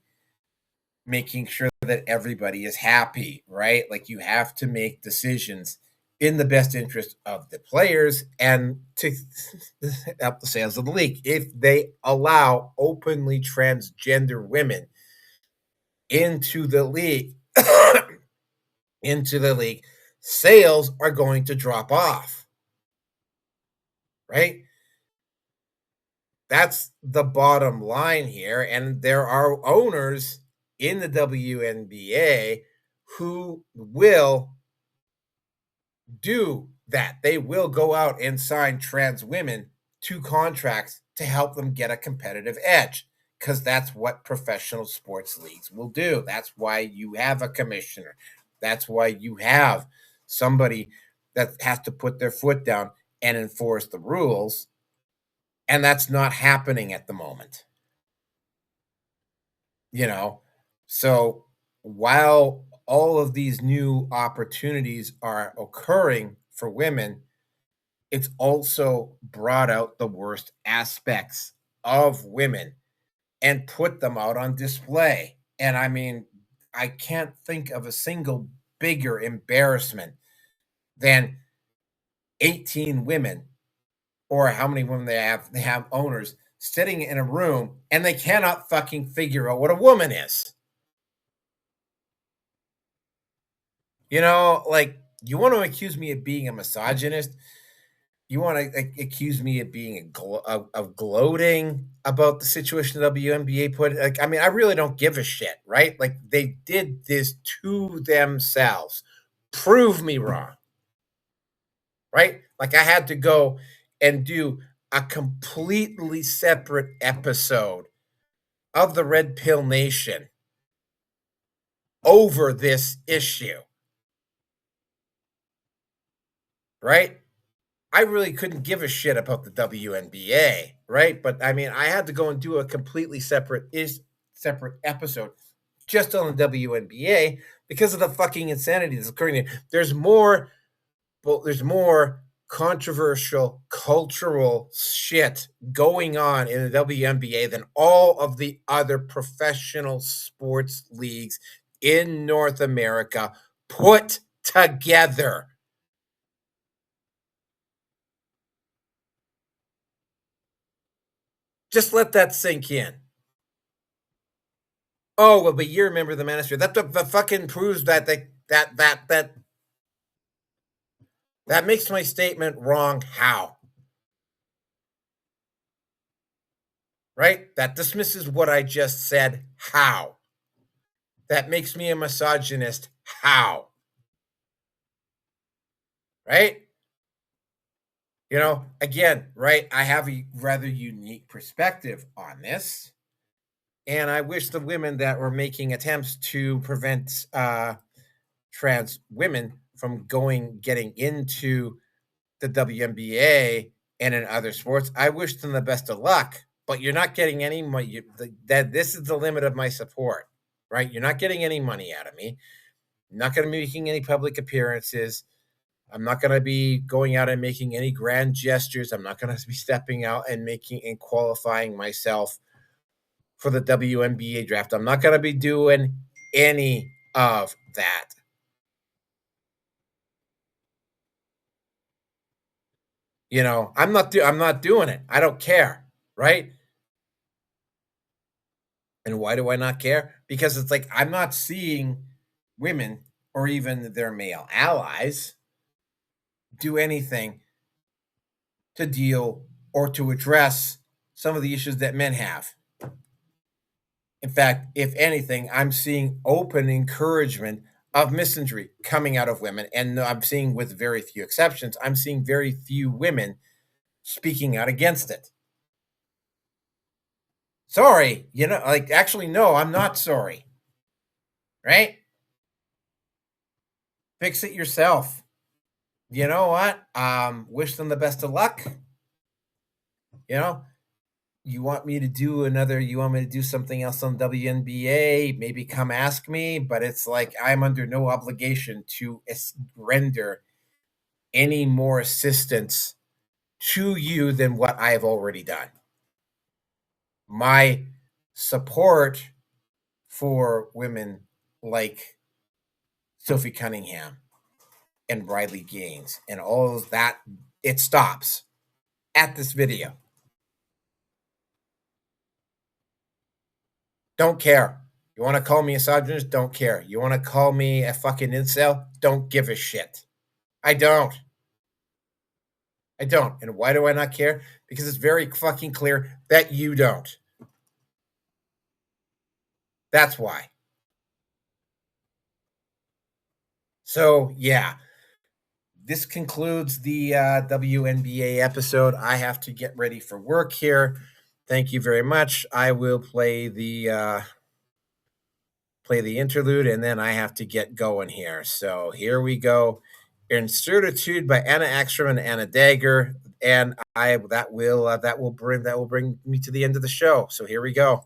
making sure that everybody is happy, right? Like you have to make decisions in the best interest of the players and to help the sales of the league. If they allow openly transgender women into the league, sales are going to drop off. Right? That's the bottom line here. And there are owners in the WNBA who will do that. They will go out and sign trans women to contracts to help them get a competitive edge because that's what professional sports leagues will do. That's why you have a commissioner. That's why you have somebody that has to put their foot down and enforce the rules. And that's not happening at the moment. So while all of these new opportunities are occurring for women, it's also brought out the worst aspects of women and put them out on display. And I mean, I can't think of a single bigger embarrassment than 18 women, or how many women they have owners sitting in a room and they cannot fucking figure out what a woman is. Like, you want to accuse me of being a misogynist? You want to accuse me of being of gloating about the situation the WNBA put? Like, I mean, I really don't give a shit, right? Like, they did this to themselves. Prove me wrong, right? Like, I had to go and do a completely separate episode of the Red Pill Nation over this issue, right? I really couldn't give a shit about the WNBA, right? But I mean, I had to go and do a completely separate episode just on the WNBA because of the fucking insanity that's occurring there. There's more controversial cultural shit going on in the WNBA than all of the other professional sports leagues in North America put together. Just let that sink in. Oh, well, but you remember the Manosphere. That fucking proves that makes my statement wrong. How? Right? That dismisses what I just said. How? That makes me a misogynist. How? Right? Again, right? I have a rather unique perspective on this. And I wish the women that were making attempts to prevent trans women from getting into the WNBA and in other sports, I wish them the best of luck. But you're not getting any money. This is the limit of my support, right? You're not getting any money out of me. I'm not going to be making any public appearances. I'm not going to be going out and making any grand gestures. I'm not going to be stepping out and qualifying myself for the WNBA draft. I'm not going to be doing any of that. I'm not doing it. I don't care, right? And why do I not care? Because it's like I'm not seeing women or even their male allies do anything to deal or to address some of the issues that men have. In fact, if anything, I'm seeing open encouragement of misandry coming out of women. And I'm seeing, with very few exceptions, I'm seeing very few women speaking out against it. Sorry, actually, no, I'm not sorry. Right? Fix it yourself. You know what? Wish them the best of luck. You want me to do something else on WNBA, maybe come ask me, but it's like I'm under no obligation to render any more assistance to you than what I've already done. My support for women like Sophie Cunningham and Riley Gaines and all of that, it stops at this video. Don't care. You want to call me a misogynist? Don't care. You want to call me a fucking incel? Don't give a shit. I don't. And why do I not care? Because it's very fucking clear that you don't. That's why. So, yeah. This concludes the WNBA episode. I have to get ready for work here. Thank you very much. I will play the interlude, and then I have to get going here. So here we go. Incertitude by Anna Ekstrom and Anna Taggart, and that will bring me to the end of the show. So here we go.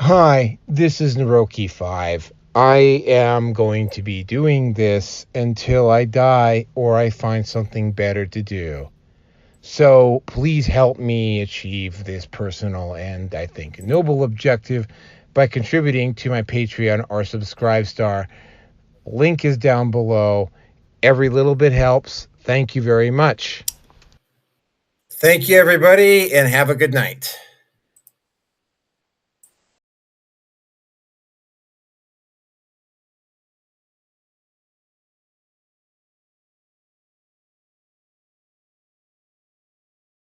Hi, this is Naroki5. I am going to be doing this until I die or I find something better to do. So please help me achieve this personal and, I think, noble objective by contributing to my Patreon or Subscribestar. Link is down below. Every little bit helps. Thank you very much. Thank you, everybody, and have a good night.